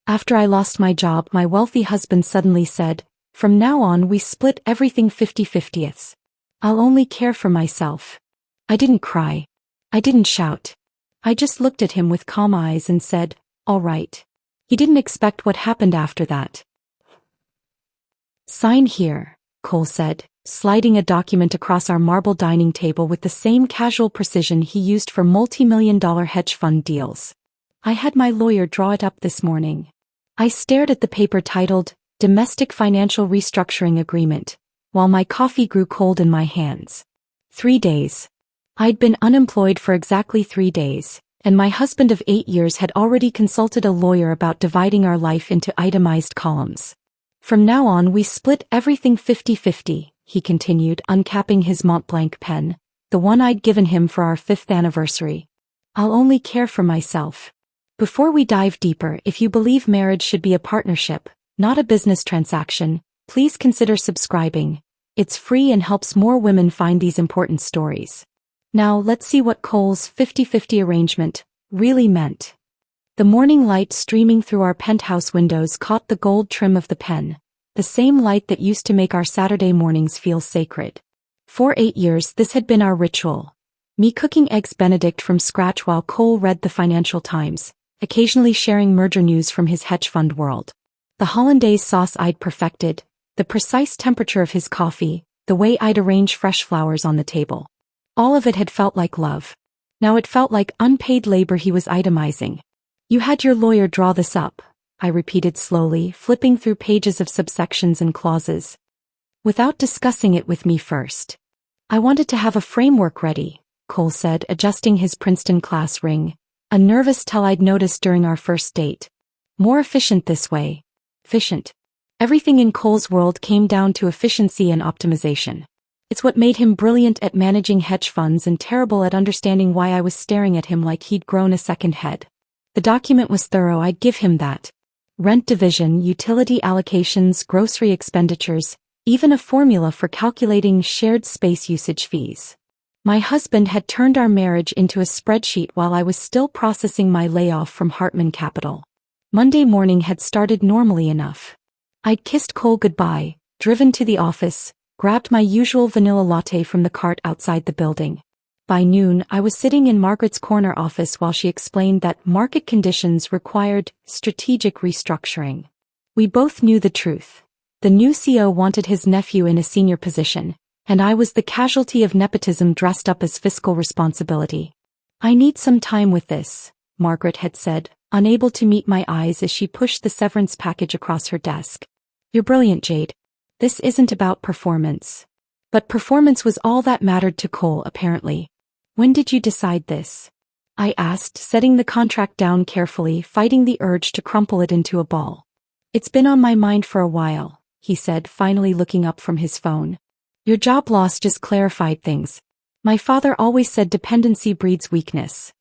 After I lost my job, my wealthy husband suddenly said, "From now on we split everything 50-50ths. I'll only care for myself." I didn't cry. I didn't shout. I just looked at him with calm eyes and said, "All right." He didn't expect what happened after that. "Sign here," Cole said, sliding a document across our marble dining table with the same casual precision he used for multi-million-dollar hedge fund deals. I had my lawyer draw it up this morning. I stared at the paper titled, "Domestic Financial Restructuring Agreement," while my coffee grew cold in my hands. 3 days. I'd been unemployed for exactly 3 days, and my husband of 8 years had already consulted a lawyer about dividing our life into itemized columns. "From now on we split everything 50-50, he continued, uncapping his Mont Blanc pen, the one I'd given him for our 5th anniversary. "I'll only care for myself." Before we dive deeper, if you believe marriage should be a partnership, not a business transaction, please consider subscribing. It's free and helps more women find these important stories. Now let's see what Cole's 50-50 arrangement really meant. The morning light streaming through our penthouse windows caught the gold trim of the pen, the same light that used to make our Saturday mornings feel sacred. For 8 years this had been our ritual. Me cooking eggs Benedict from scratch while Cole read the Financial Times, occasionally sharing merger news from his hedge fund world. The hollandaise sauce I'd perfected, the precise temperature of his coffee, the way I'd arrange fresh flowers on the table. All of it had felt like love. Now it felt like unpaid labor he was itemizing. "You had your lawyer draw this up," I repeated slowly, flipping through pages of subsections and clauses. "Without discussing it with me first." "I wanted to have a framework ready," Cole said, adjusting his Princeton class ring, a nervous tell I'd noticed during our first date. "More efficient this way." Efficient. Everything in Cole's world came down to efficiency and optimization. It's what made him brilliant at managing hedge funds and terrible at understanding why I was staring at him like he'd grown a second head. The document was thorough, I'd give him that. Rent division, utility allocations, grocery expenditures, even a formula for calculating shared space usage fees. My husband had turned our marriage into a spreadsheet while I was still processing my layoff from Hartman Capital. Monday morning had started normally enough. I'd kissed Cole goodbye, driven to the office, grabbed my usual vanilla latte from the cart outside the building. By noon, I was sitting in Margaret's corner office while she explained that market conditions required strategic restructuring. We both knew the truth. The new CEO wanted his nephew in a senior position, and I was the casualty of nepotism dressed up as fiscal responsibility. "I need some time with this," Margaret had said, unable to meet my eyes as she pushed the severance package across her desk. "You're brilliant, Jade. This isn't about performance." But performance was all that mattered to Cole, apparently. "When did you decide this?" I asked, setting the contract down carefully, fighting the urge to crumple it into a ball. "It's been on my mind for a while," he said, finally looking up from his phone. "Your job loss just clarified things. My father always said dependency breeds weakness."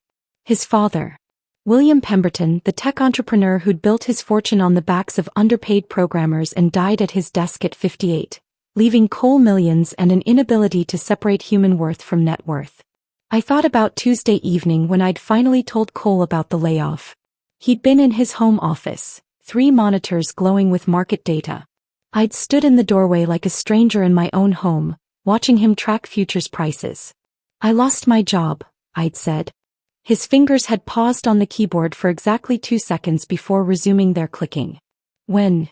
His father. William Pemberton, the tech entrepreneur who'd built his fortune on the backs of underpaid programmers and died at his desk at 58, leaving Cole millions and an inability to separate human worth from net worth. I thought about Tuesday evening when I'd finally told Cole about the layoff. He'd been in his home office, 3 monitors glowing with market data. I'd stood in the doorway like a stranger in my own home, watching him track futures prices. "I lost my job," I'd said. His fingers had paused on the keyboard for exactly 2 seconds before resuming their clicking. "When?"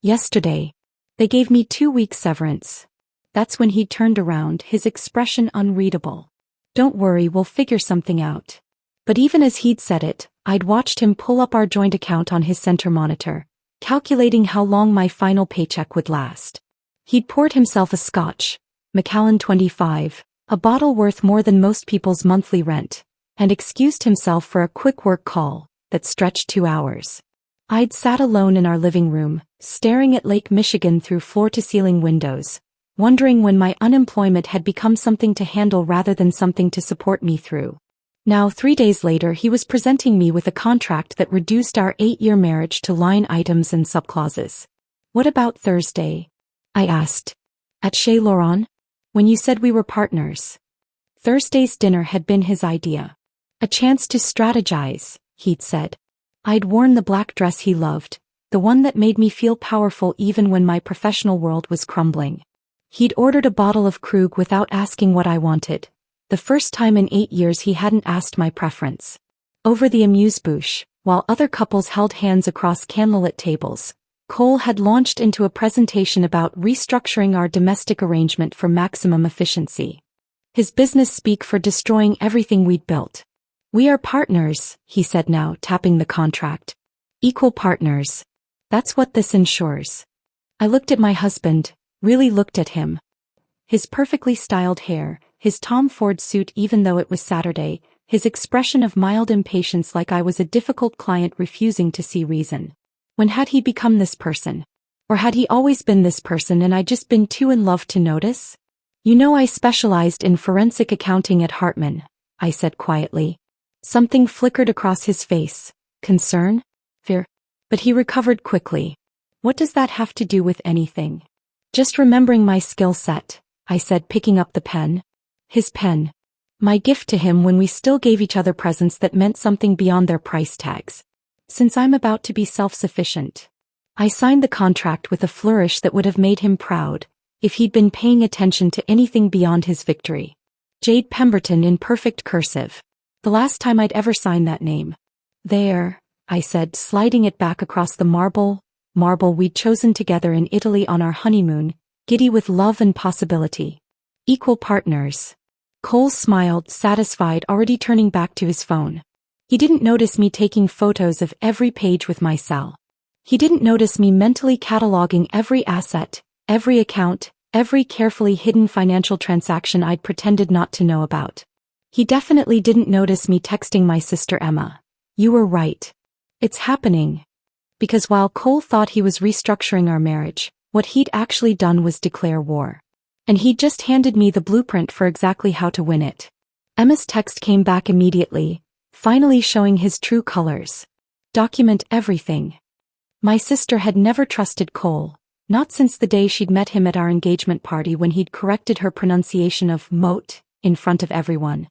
"Yesterday. They gave me 2 weeks severance." That's when he turned around, his expression unreadable. "Don't worry, we'll figure something out." But even as he'd said it, I'd watched him pull up our joint account on his center monitor, calculating how long my final paycheck would last. He'd poured himself a scotch, Macallan 25, a bottle worth more than most people's monthly rent, and excused himself for a quick work call that stretched 2 hours. I'd sat alone in our living room, staring at Lake Michigan through floor-to-ceiling windows, wondering when my unemployment had become something to handle rather than something to support me through. Now 3 days later he was presenting me with a contract that reduced our 8-year marriage to line items and subclauses. "What about Thursday?" I asked. "At Chez Laurent? When you said we were partners." Thursday's dinner had been his idea. "A chance to strategize," he'd said. I'd worn the black dress he loved, the one that made me feel powerful even when my professional world was crumbling. He'd ordered a bottle of Krug without asking what I wanted. The first time in 8 years he hadn't asked my preference. Over the amuse-bouche, while other couples held hands across candlelit tables, Cole had launched into a presentation about restructuring our domestic arrangement for maximum efficiency. His business speak for destroying everything we'd built. "We are partners," he said now, tapping the contract. "Equal partners. That's what this ensures." I looked at my husband, really looked at him. His perfectly styled hair, his Tom Ford suit even though it was Saturday, his expression of mild impatience like I was a difficult client refusing to see reason. When had he become this person? Or had he always been this person and I'd just been too in love to notice? "You know I specialized in forensic accounting at Hartman," I said quietly. Something flickered across his face. Concern? Fear? But he recovered quickly. "What does that have to do with anything?" "Just remembering my skill set," I said, picking up the pen. His pen. My gift to him when we still gave each other presents that meant something beyond their price tags. Since I'm about to be self-sufficient. I signed the contract with a flourish that would have made him proud, if he'd been paying attention to anything beyond his victory. Jade Pemberton in perfect cursive. The last time I'd ever signed that name. "There," I said, sliding it back across the marble we'd chosen together in Italy on our honeymoon, giddy with love and possibility. "Equal partners." Cole smiled, satisfied, already turning back to his phone. He didn't notice me taking photos of every page with my cell. He didn't notice me mentally cataloging every asset, every account, every carefully hidden financial transaction I'd pretended not to know about. He definitely didn't notice me texting my sister Emma. "You were right. It's happening." Because while Cole thought he was restructuring our marriage, what he'd actually done was declare war. And he'd just handed me the blueprint for exactly how to win it. Emma's text came back immediately, finally showing his true colors. "Document everything." My sister had never trusted Cole, not since the day she'd met him at our engagement party when he'd corrected her pronunciation of moat in front of everyone.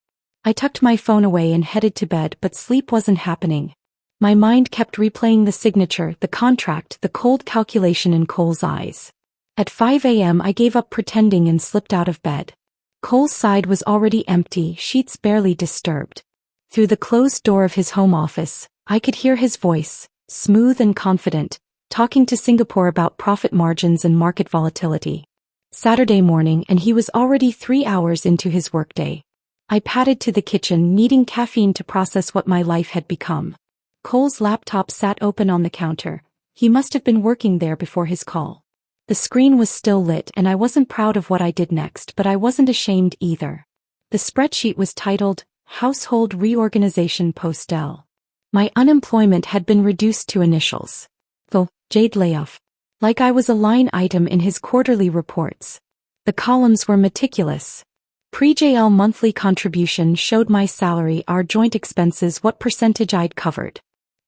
I tucked my phone away and headed to bed, but sleep wasn't happening. My mind kept replaying the signature, the contract, the cold calculation in Cole's eyes. At 5 a.m. I gave up pretending and slipped out of bed. Cole's side was already empty, sheets barely disturbed. Through the closed door of his home office, I could hear his voice, smooth and confident, talking to Singapore about profit margins and market volatility. Saturday morning and he was already 3 hours into his workday. I padded to the kitchen, needing caffeine to process what my life had become. Cole's laptop sat open on the counter. He must have been working there before his call. The screen was still lit and I wasn't proud of what I did next, but I wasn't ashamed either. The spreadsheet was titled, Household Reorganization Postel. My unemployment had been reduced to initials. The Jade layoff. Like I was a line item in his quarterly reports. The columns were meticulous. Pre-JL monthly contribution showed my salary, our joint expenses, what percentage I'd covered.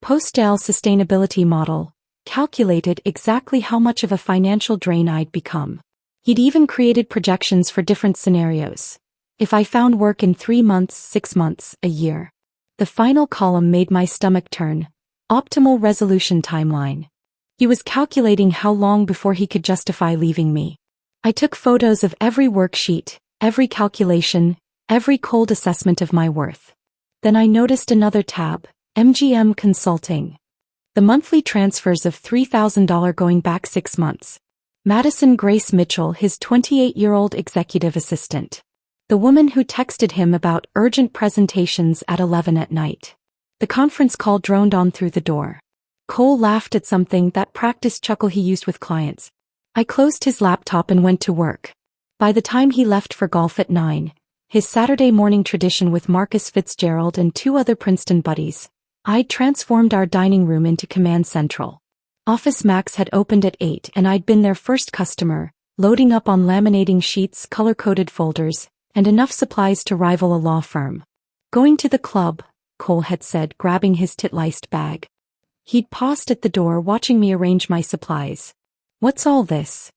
Post-JL sustainability model calculated exactly how much of a financial drain I'd become. He'd even created projections for different scenarios. If I found work in 3 months, 6 months, a year. The final column made my stomach turn. Optimal resolution timeline. He was calculating how long before he could justify leaving me. I took photos of every worksheet, every calculation, every cold assessment of my worth. Then I noticed another tab, MGM Consulting. The monthly transfers of $3,000 going back 6 months. Madison Grace Mitchell, his 28-year-old executive assistant. The woman who texted him about urgent presentations at 11 at night. The conference call droned on through the door. Cole laughed at something, that practice chuckle he used with clients. I closed his laptop and went to work. By the time he left for golf at 9, his Saturday morning tradition with Marcus Fitzgerald and 2 other Princeton buddies, I'd transformed our dining room into Command Central. Office Max had opened at 8 and I'd been their first customer, loading up on laminating sheets, color-coded folders, and enough supplies to rival a law firm. "Going to the club," Cole had said, grabbing his tit-laced bag. He'd paused at the door, watching me arrange my supplies. "What's all this?"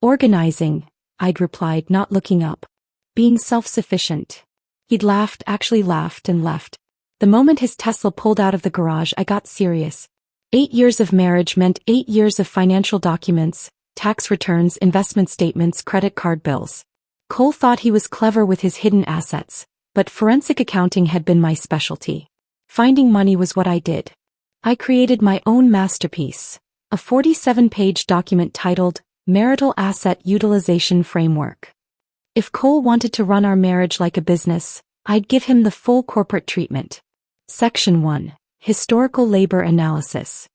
"Organizing," I'd replied, not looking up. "Being self-sufficient." He'd laughed, actually laughed, and left. The moment his Tesla pulled out of the garage, I got serious. 8 years of marriage meant 8 years of financial documents, tax returns, investment statements, credit card bills. Cole thought he was clever with his hidden assets, but forensic accounting had been my specialty. Finding money was what I did. I created my own masterpiece, a 47-page document titled Marital Asset Utilization Framework. If Cole wanted to run our marriage like a business, I'd give him the full corporate treatment. Section 1. Historical Labor Analysis.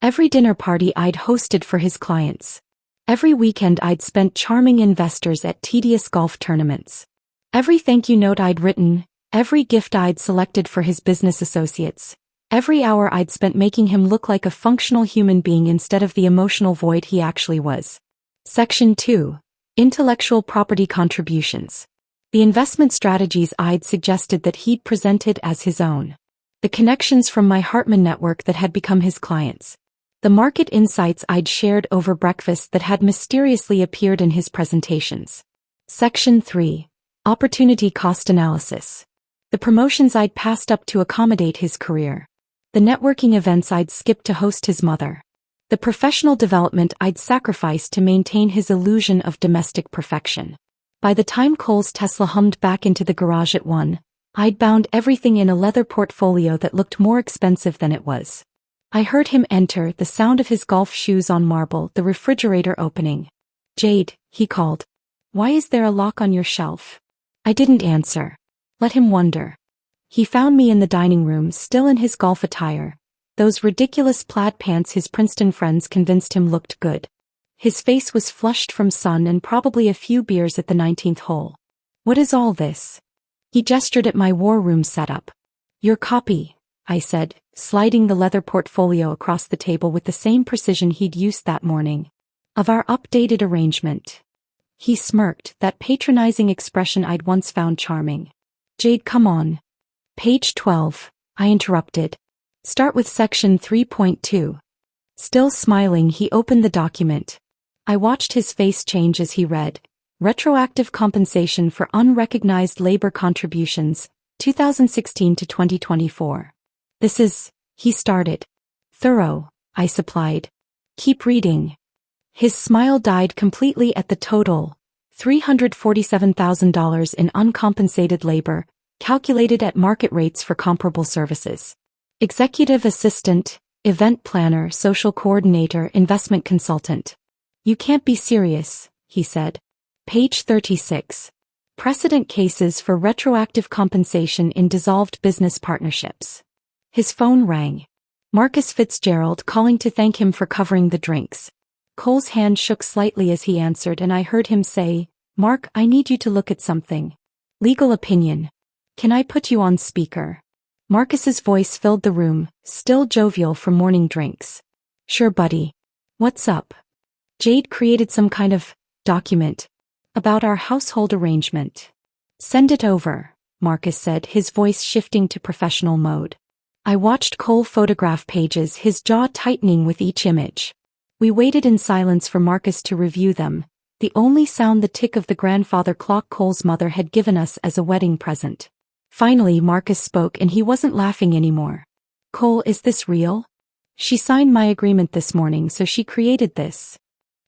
Every dinner party I'd hosted for his clients. Every weekend I'd spent charming investors at tedious golf tournaments. Every thank you note I'd written, every gift I'd selected for his business associates. Every hour I'd spent making him look like a functional human being instead of the emotional void he actually was. Section 2. Intellectual Property Contributions. The investment strategies I'd suggested that he'd presented as his own. The connections from my Hartman network that had become his clients. The market insights I'd shared over breakfast that had mysteriously appeared in his presentations. Section 3. Opportunity Cost Analysis. The promotions I'd passed up to accommodate his career. The networking events I'd skipped to host his mother. The professional development I'd sacrificed to maintain his illusion of domestic perfection. By the time Cole's Tesla hummed back into the garage at 1, I'd bound everything in a leather portfolio that looked more expensive than it was. I heard him enter, the sound of his golf shoes on marble, the refrigerator opening. "Jade," he called. "Why is there a lock on your shelf?" I didn't answer. Let him wonder. He found me in the dining room, still in his golf attire, those ridiculous plaid pants his Princeton friends convinced him looked good. His face was flushed from sun and probably a few beers at the 19th hole. "What is all this?" He gestured at my war room setup. "Your copy," I said, sliding the leather portfolio across the table with the same precision he'd used that morning. "Of our updated arrangement." He smirked, that patronizing expression I'd once found charming. "Jade, come on." "Page 12, I interrupted. "Start with section 3.2. Still smiling, he opened the document. I watched his face change as he read. Retroactive compensation for unrecognized labor contributions, 2016 to 2024. "This is," he started. "Thorough," I supplied. "Keep reading." His smile died completely at the total, $347,000 in uncompensated labor, calculated at market rates for comparable services. Executive assistant, event planner, social coordinator, investment consultant. "You can't be serious," he said. Page 36. Precedent cases for retroactive compensation in dissolved business partnerships. His phone rang. Marcus Fitzgerald calling to thank him for covering the drinks. Cole's hand shook slightly as he answered, and I heard him say, "Mark, I need you to look at something. Legal opinion. Can I put you on speaker?" Marcus's voice filled the room, still jovial from morning drinks. "Sure, buddy. What's up?" "Jade created some kind of document about our household arrangement." "Send it over," Marcus said, his voice shifting to professional mode. I watched Cole photograph pages, his jaw tightening with each image. We waited in silence for Marcus to review them, the only sound the tick of the grandfather clock Cole's mother had given us as a wedding present. Finally Marcus spoke, and he wasn't laughing anymore. "Cole, is this real? She signed my agreement this morning, so she created this."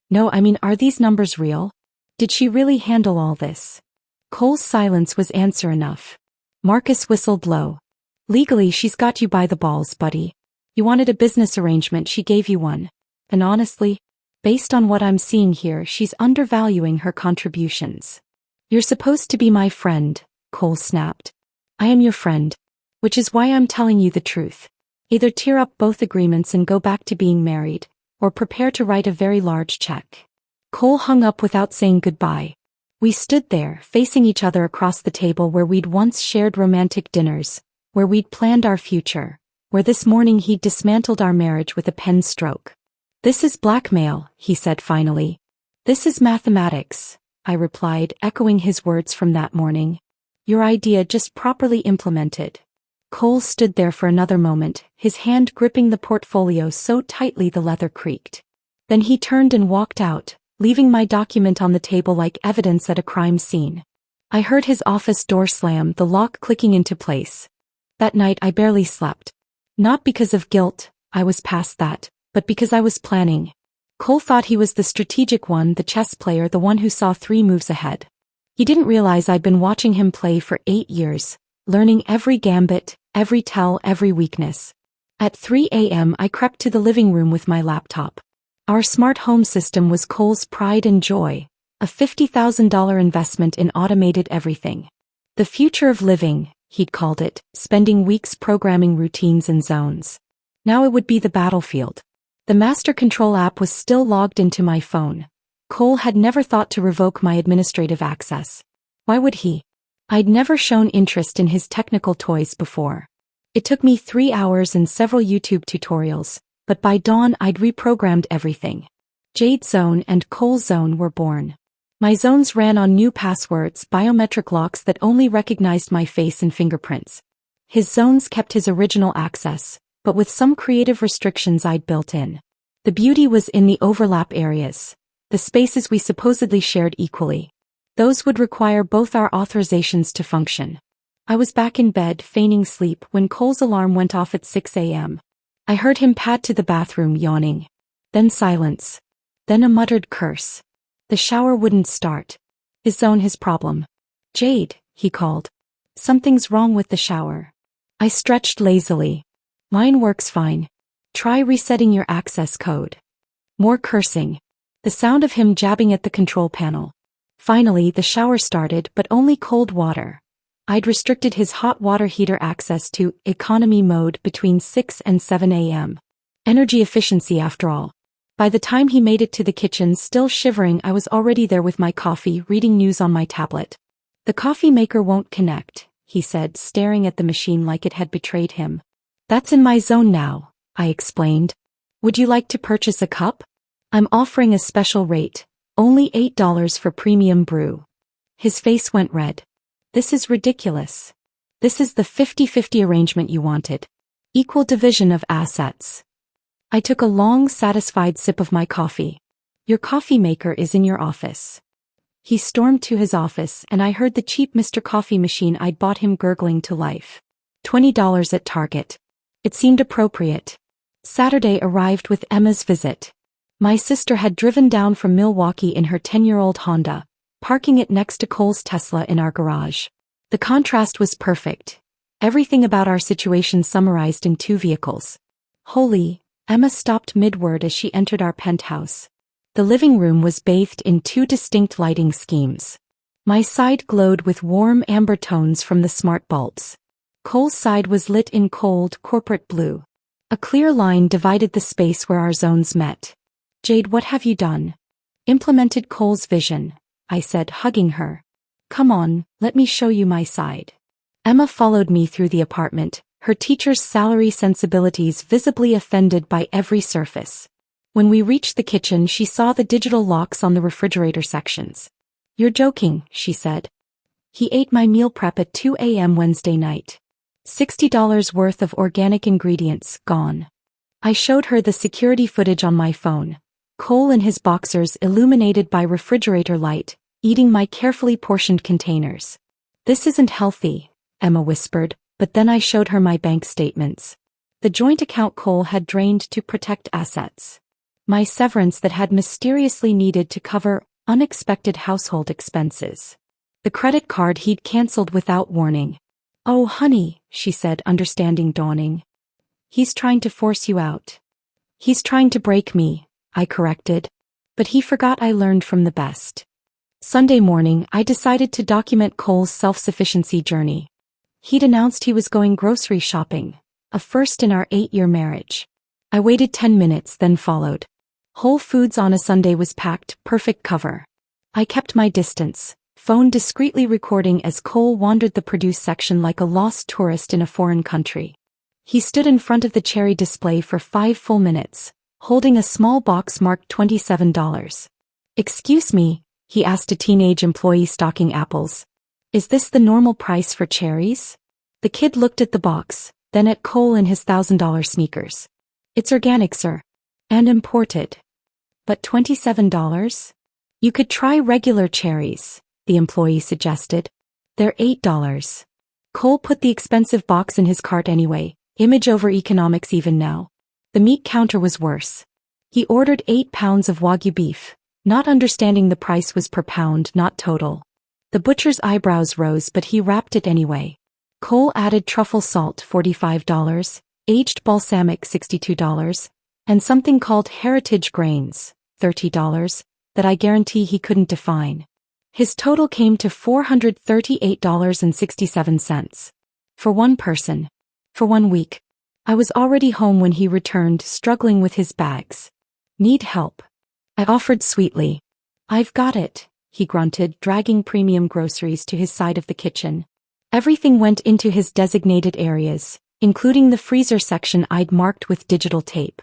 "No, I mean, are these numbers real? Did she really handle all this?" Cole's silence was answer enough. Marcus whistled low. "Legally, she's got you by the balls, buddy. You wanted a business arrangement, she gave you one. And honestly, based on what I'm seeing here, she's undervaluing her contributions." "You're supposed to be my friend," Cole snapped. "I am your friend. Which is why I'm telling you the truth. Either tear up both agreements and go back to being married, or prepare to write a very large check." Cole hung up without saying goodbye. We stood there, facing each other across the table where we'd once shared romantic dinners, where we'd planned our future, where this morning he'd dismantled our marriage with a pen stroke. "This is blackmail," he said finally. "This is mathematics," I replied, echoing his words from that morning. "Your idea just properly implemented." Cole stood there for another moment, his hand gripping the portfolio so tightly the leather creaked. Then he turned and walked out, leaving my document on the table like evidence at a crime scene. I heard his office door slam, the lock clicking into place. That night I barely slept. Not because of guilt, I was past that, but because I was planning. Cole thought he was the strategic one, the chess player, the one who saw 3 moves ahead. He didn't realize I'd been watching him play for 8 years, learning every gambit, every tell, every weakness. At 3 a.m. I crept to the living room with my laptop. Our smart home system was Cole's pride and joy, a $50,000 investment in automated everything. The future of living, he'd called it, spending weeks programming routines and zones. Now it would be the battlefield. The master control app was still logged into my phone. Cole had never thought to revoke my administrative access. Why would he? I'd never shown interest in his technical toys before. It took me 3 hours and several YouTube tutorials, but by dawn I'd reprogrammed everything. Jade's zone and Cole's zone were born. My zones ran on new passwords, biometric locks that only recognized my face and fingerprints. His zones kept his original access, but with some creative restrictions I'd built in. The beauty was in the overlap areas, the spaces we supposedly shared equally. Those would require both our authorizations to function. I was back in bed feigning sleep when Cole's alarm went off at 6 a.m. I heard him pad to the bathroom, yawning. Then silence. Then a muttered curse. The shower wouldn't start. His zone, his problem. Jade, he called. Something's wrong with the shower. I stretched lazily. Mine works fine. Try resetting your access code. More cursing. The sound of him jabbing at the control panel. Finally, the shower started, but only cold water. I'd restricted his hot water heater access to economy mode between 6 and 7 a.m. Energy efficiency after all. By the time he made it to the kitchen, still shivering, I was already there with my coffee, reading news on my tablet. The coffee maker won't connect, he said, staring at the machine like it had betrayed him. That's in my zone now, I explained. Would you like to purchase a cup? I'm offering a special rate, only $8 for premium brew. His face went red. This is ridiculous. This is the 50-50 arrangement you wanted. Equal division of assets. I took a long, satisfied sip of my coffee. Your coffee maker is in your office. He stormed to his office and I heard the cheap Mr. Coffee machine I'd bought him gurgling to life. $20 at Target. It seemed appropriate. Saturday arrived with Emma's visit. My sister had driven down from Milwaukee in her 10-year-old Honda, parking it next to Cole's Tesla in our garage. The contrast was perfect. Everything about our situation summarized in 2 vehicles. Holy, Emma stopped mid-word as she entered our penthouse. The living room was bathed in 2 distinct lighting schemes. My side glowed with warm amber tones from the smart bulbs. Cole's side was lit in cold, corporate blue. A clear line divided the space where our zones met. Jade, what have you done? Implemented Cole's vision, I said, hugging her. Come on, let me show you my side. Emma followed me through the apartment, her teacher's salary sensibilities visibly offended by every surface. When we reached the kitchen, she saw the digital locks on the refrigerator sections. You're joking, she said. He ate my meal prep at 2 a.m. Wednesday night. $60 worth of organic ingredients, gone. I showed her the security footage on my phone. Cole in his boxers illuminated by refrigerator light, eating my carefully portioned containers. This isn't healthy, Emma whispered, but then I showed her my bank statements. The joint account Cole had drained to protect assets. My severance that had mysteriously needed to cover unexpected household expenses. The credit card he'd canceled without warning. Oh, honey, she said, understanding dawning. He's trying to force you out. He's trying to break me, I corrected. But he forgot I learned from the best. Sunday morning, I decided to document Cole's self-sufficiency journey. He'd announced he was going grocery shopping, a first in our 8-year marriage. I waited 10 minutes, then followed. Whole Foods on a Sunday was packed, perfect cover. I kept my distance, phone discreetly recording as Cole wandered the produce section like a lost tourist in a foreign country. He stood in front of the cherry display for 5 full minutes, holding a small box marked $27. Excuse me, he asked a teenage employee stocking apples. Is this the normal price for cherries? The kid looked at the box, then at Cole and his $1,000 sneakers. It's organic, sir. And imported. But $27? You could try regular cherries, the employee suggested. They're $8. Cole put the expensive box in his cart anyway, image over economics even now. The meat counter was worse. He ordered 8 pounds of Wagyu beef, not understanding the price was per pound, not total. The butcher's eyebrows rose, but he wrapped it anyway. Cole added truffle salt, $45, aged balsamic, $62, and something called heritage grains, $30, that I guarantee he couldn't define. His total came to $438.67. For one person. For 1 week. I was already home when he returned, struggling with his bags. Need help? I offered sweetly. I've got it, he grunted, dragging premium groceries to his side of the kitchen. Everything went into his designated areas, including the freezer section I'd marked with digital tape.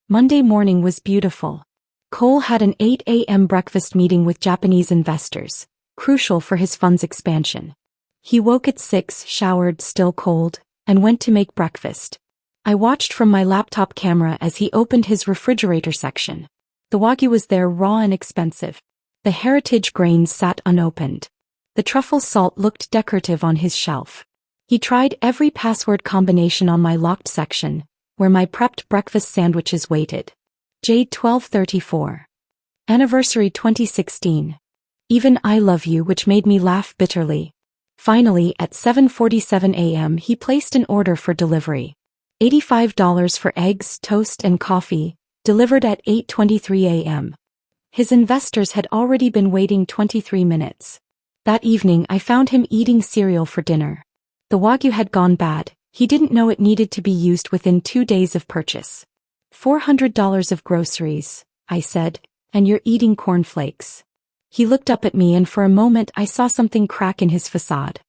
Monday morning was beautiful. Cole had an 8 a.m. breakfast meeting with Japanese investors, crucial for his fund's expansion. He woke at 6, showered, still cold, and went to make breakfast. I watched from my laptop camera as he opened his refrigerator section. The Wagyu was there, raw and expensive. The heritage grains sat unopened. The truffle salt looked decorative on his shelf. He tried every password combination on my locked section, where my prepped breakfast sandwiches waited. Jade 1234. Anniversary 2016. Even I love you, which made me laugh bitterly. Finally, at 7:47 a.m. he placed an order for delivery. $85 for eggs, toast and coffee, delivered at 8:23 a.m. His investors had already been waiting 23 minutes. That evening I found him eating cereal for dinner. The Wagyu had gone bad. He didn't know it needed to be used within 2 days of purchase. $400 of groceries, I said, and you're eating cornflakes. He looked up at me and for a moment I saw something crack in his facade.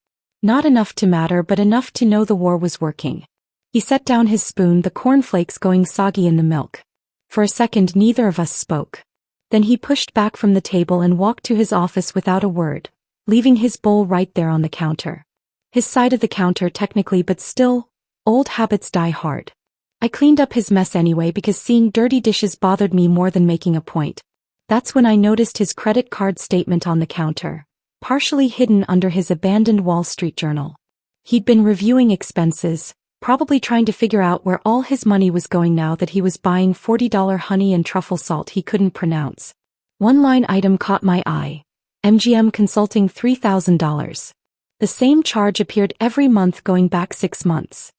Not enough to matter, but enough to know the war was working. He set down his spoon, the cornflakes going soggy in the milk. For a second neither of us spoke. Then he pushed back from the table and walked to his office without a word, leaving his bowl right there on the counter. His side of the counter technically, but still, old habits die hard. I cleaned up his mess anyway because seeing dirty dishes bothered me more than making a point. That's when I noticed his credit card statement on the counter, partially hidden under his abandoned Wall Street journal. He'd been reviewing expenses, probably trying to figure out where all his money was going now that he was buying $40 honey and truffle salt he couldn't pronounce. One line item caught my eye. MGM Consulting, $3,000. The same charge appeared every month going back 6 months.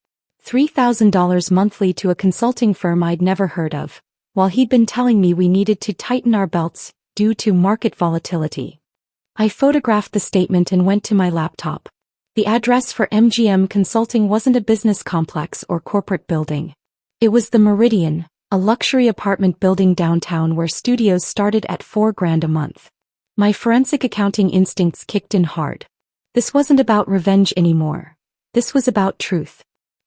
$3,000 monthly to a consulting firm I'd never heard of, while he'd been telling me we needed to tighten our belts due to market volatility. I photographed the statement and went to my laptop. The address for MGM Consulting wasn't a business complex or corporate building. It was the Meridian, a luxury apartment building downtown where studios started at $4,000 a month. My forensic accounting instincts kicked in hard. This wasn't about revenge anymore. This was about truth.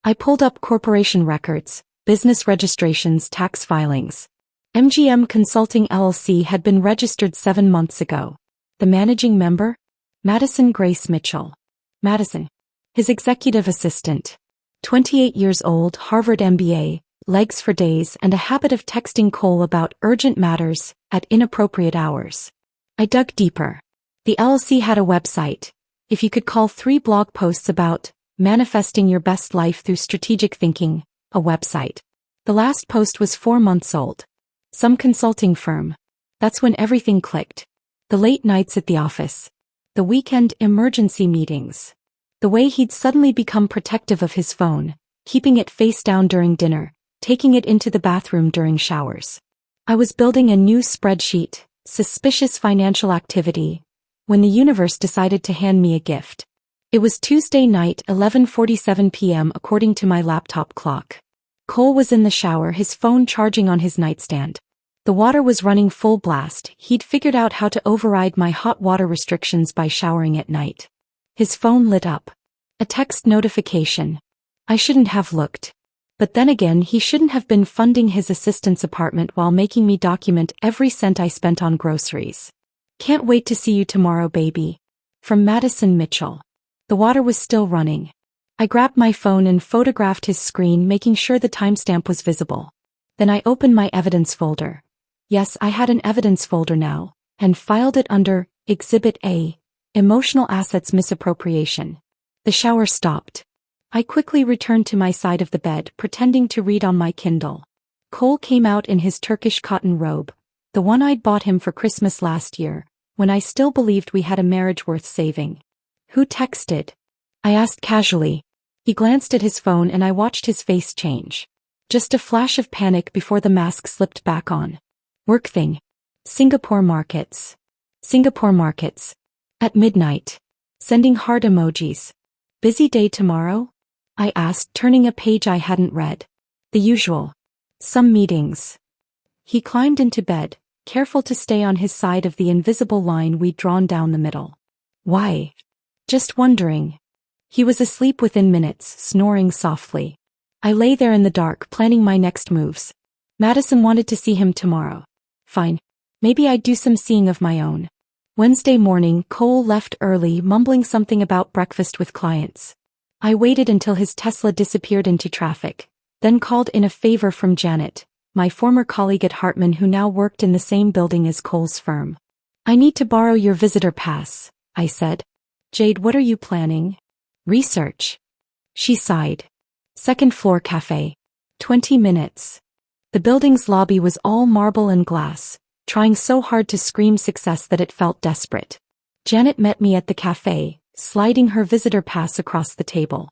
I pulled up corporation records, business registrations, tax filings. MGM Consulting LLC had been registered 7 months ago. The managing member? Madison Grace Mitchell. Madison. His executive assistant. 28 years old, Harvard MBA, legs for days, and a habit of texting Cole about urgent matters at inappropriate hours. I dug deeper. The LLC had a website. If you could call 3 blog posts about manifesting your best life through strategic thinking, a website. The last post was 4 months old. Some consulting firm. That's when everything clicked. The late nights at the office. The weekend emergency meetings. The way he'd suddenly become protective of his phone, keeping it face down during dinner, taking it into the bathroom during showers. I was building a new spreadsheet, suspicious financial activity, when the universe decided to hand me a gift. It was Tuesday night, 11:47 p.m. according to my laptop clock. Cole was in the shower, his phone charging on his nightstand. The water was running full blast. He'd figured out how to override my hot water restrictions by showering at night. His phone lit up. A text notification. I shouldn't have looked. But then again, he shouldn't have been funding his assistant's apartment while making me document every cent I spent on groceries. Can't wait to see you tomorrow, baby. From Madison Mitchell. The water was still running. I grabbed my phone and photographed his screen, making sure the timestamp was visible. Then I opened my evidence folder. Yes, I had an evidence folder now, and filed it under Exhibit A, Emotional Assets Misappropriation. The shower stopped. I quickly returned to my side of the bed, pretending to read on my Kindle. Cole came out in his Turkish cotton robe, the one I'd bought him for Christmas last year, when I still believed we had a marriage worth saving. Who texted? I asked casually. He glanced at his phone and I watched his face change. Just a flash of panic before the mask slipped back on. Work thing. Singapore markets. Singapore markets. At midnight. Sending heart emojis. Busy day tomorrow? I asked, turning a page I hadn't read. The usual. Some meetings. He climbed into bed, careful to stay on his side of the invisible line we'd drawn down the middle. Why? Just wondering. He was asleep within minutes, snoring softly. I lay there in the dark, planning my next moves. Madison wanted to see him tomorrow. Fine. Maybe I'd do some seeing of my own. Wednesday morning, Cole left early, mumbling something about breakfast with clients. I waited until his Tesla disappeared into traffic, then called in a favor from Janet, my former colleague at Hartman who now worked in the same building as Cole's firm. I need to borrow your visitor pass, I said. Jade, what are you planning? Research. She sighed. Second floor cafe. 20 minutes. The building's lobby was all marble and glass, trying so hard to scream success that it felt desperate. Janet met me at the cafe, sliding her visitor pass across the table.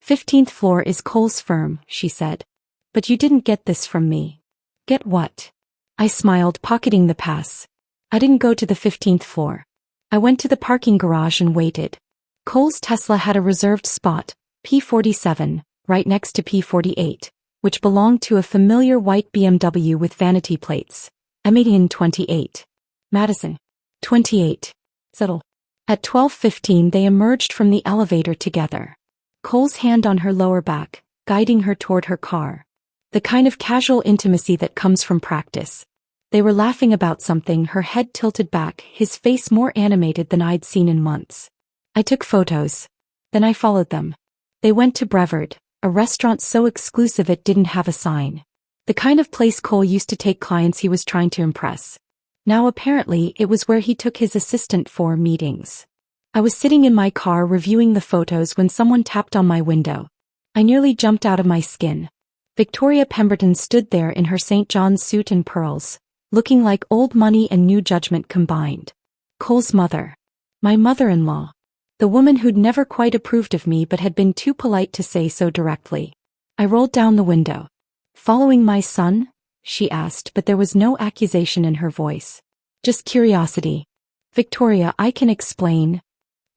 15th floor is Cole's firm, she said. But you didn't get this from me. Get what? I smiled, pocketing the pass. I didn't go to the 15th floor. I went to the parking garage and waited. Cole's Tesla had a reserved spot, P47, right next to P48, which belonged to a familiar white BMW with vanity plates. Emmeline 28. Madison. 28. Settle. At 12:15 they emerged from the elevator together. Cole's hand on her lower back, guiding her toward her car. The kind of casual intimacy that comes from practice. They were laughing about something, her head tilted back, his face more animated than I'd seen in months. I took photos. Then I followed them. They went to Brevard, a restaurant so exclusive it didn't have a sign. The kind of place Cole used to take clients he was trying to impress. Now apparently it was where he took his assistant for meetings. I was sitting in my car reviewing the photos when someone tapped on my window. I nearly jumped out of my skin. Victoria Pemberton stood there in her St. John's suit and pearls, looking like old money and new judgment combined. Cole's mother. My mother-in-law. The woman who'd never quite approved of me but had been too polite to say so directly. I rolled down the window. Following my son? She asked, but there was no accusation in her voice. Just curiosity. Victoria, I can explain.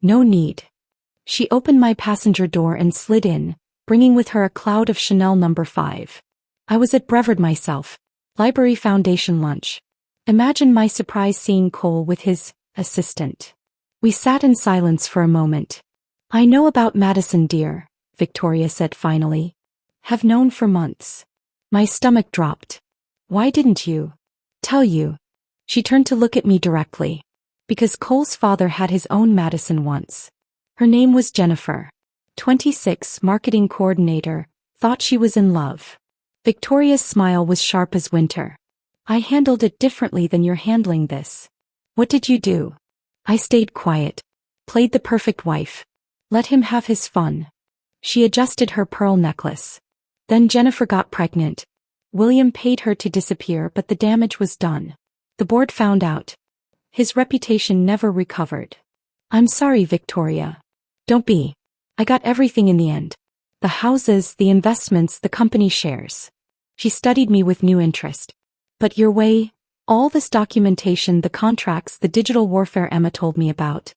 No need. She opened my passenger door and slid in, bringing with her a cloud of Chanel No. 5. I was at Brevard myself. Library Foundation lunch. Imagine my surprise seeing Cole with his assistant. We sat in silence for a moment. I know about Madison, dear, Victoria said finally. Have known for months. My stomach dropped. Why didn't you tell you? She turned to look at me directly. Because Cole's father had his own Madison once. Her name was Jennifer. 26, marketing coordinator, thought she was in love. Victoria's smile was sharp as winter. I handled it differently than you're handling this. What did you do? I stayed quiet. Played the perfect wife. Let him have his fun. She adjusted her pearl necklace. Then Jennifer got pregnant. William paid her to disappear, but the damage was done. The board found out. His reputation never recovered. I'm sorry, Victoria. Don't be. I got everything in the end. The houses, the investments, the company shares. She studied me with new interest. But your way, all this documentation, the contracts, the digital warfare Emma told me about.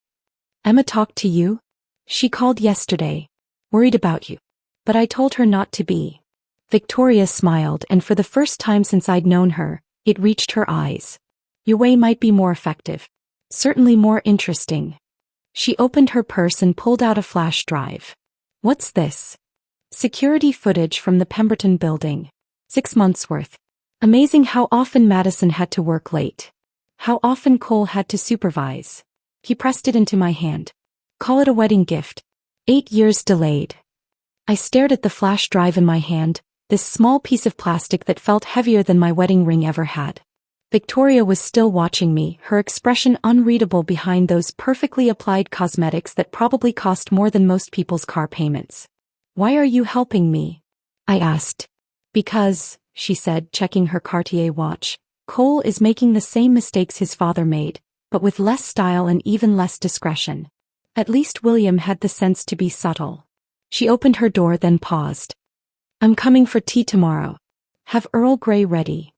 Emma talked to you? She called yesterday. Worried about you. But I told her not to be. Victoria smiled, and for the first time since I'd known her, it reached her eyes. Your way might be more effective. Certainly more interesting. She opened her purse and pulled out a flash drive. What's this? Security footage from the Pemberton building. 6 months worth. Amazing how often Madison had to work late. How often Cole had to supervise. He pressed it into my hand. Call it a wedding gift. 8 years delayed. I stared at the flash drive in my hand, this small piece of plastic that felt heavier than my wedding ring ever had. Victoria was still watching me, her expression unreadable behind those perfectly applied cosmetics that probably cost more than most people's car payments. "Why are you helping me?" I asked. "Because," she said, checking her Cartier watch, "Cole is making the same mistakes his father made, but with less style and even less discretion. At least William had the sense to be subtle." She opened her door then paused. "I'm coming for tea tomorrow. Have Earl Grey ready."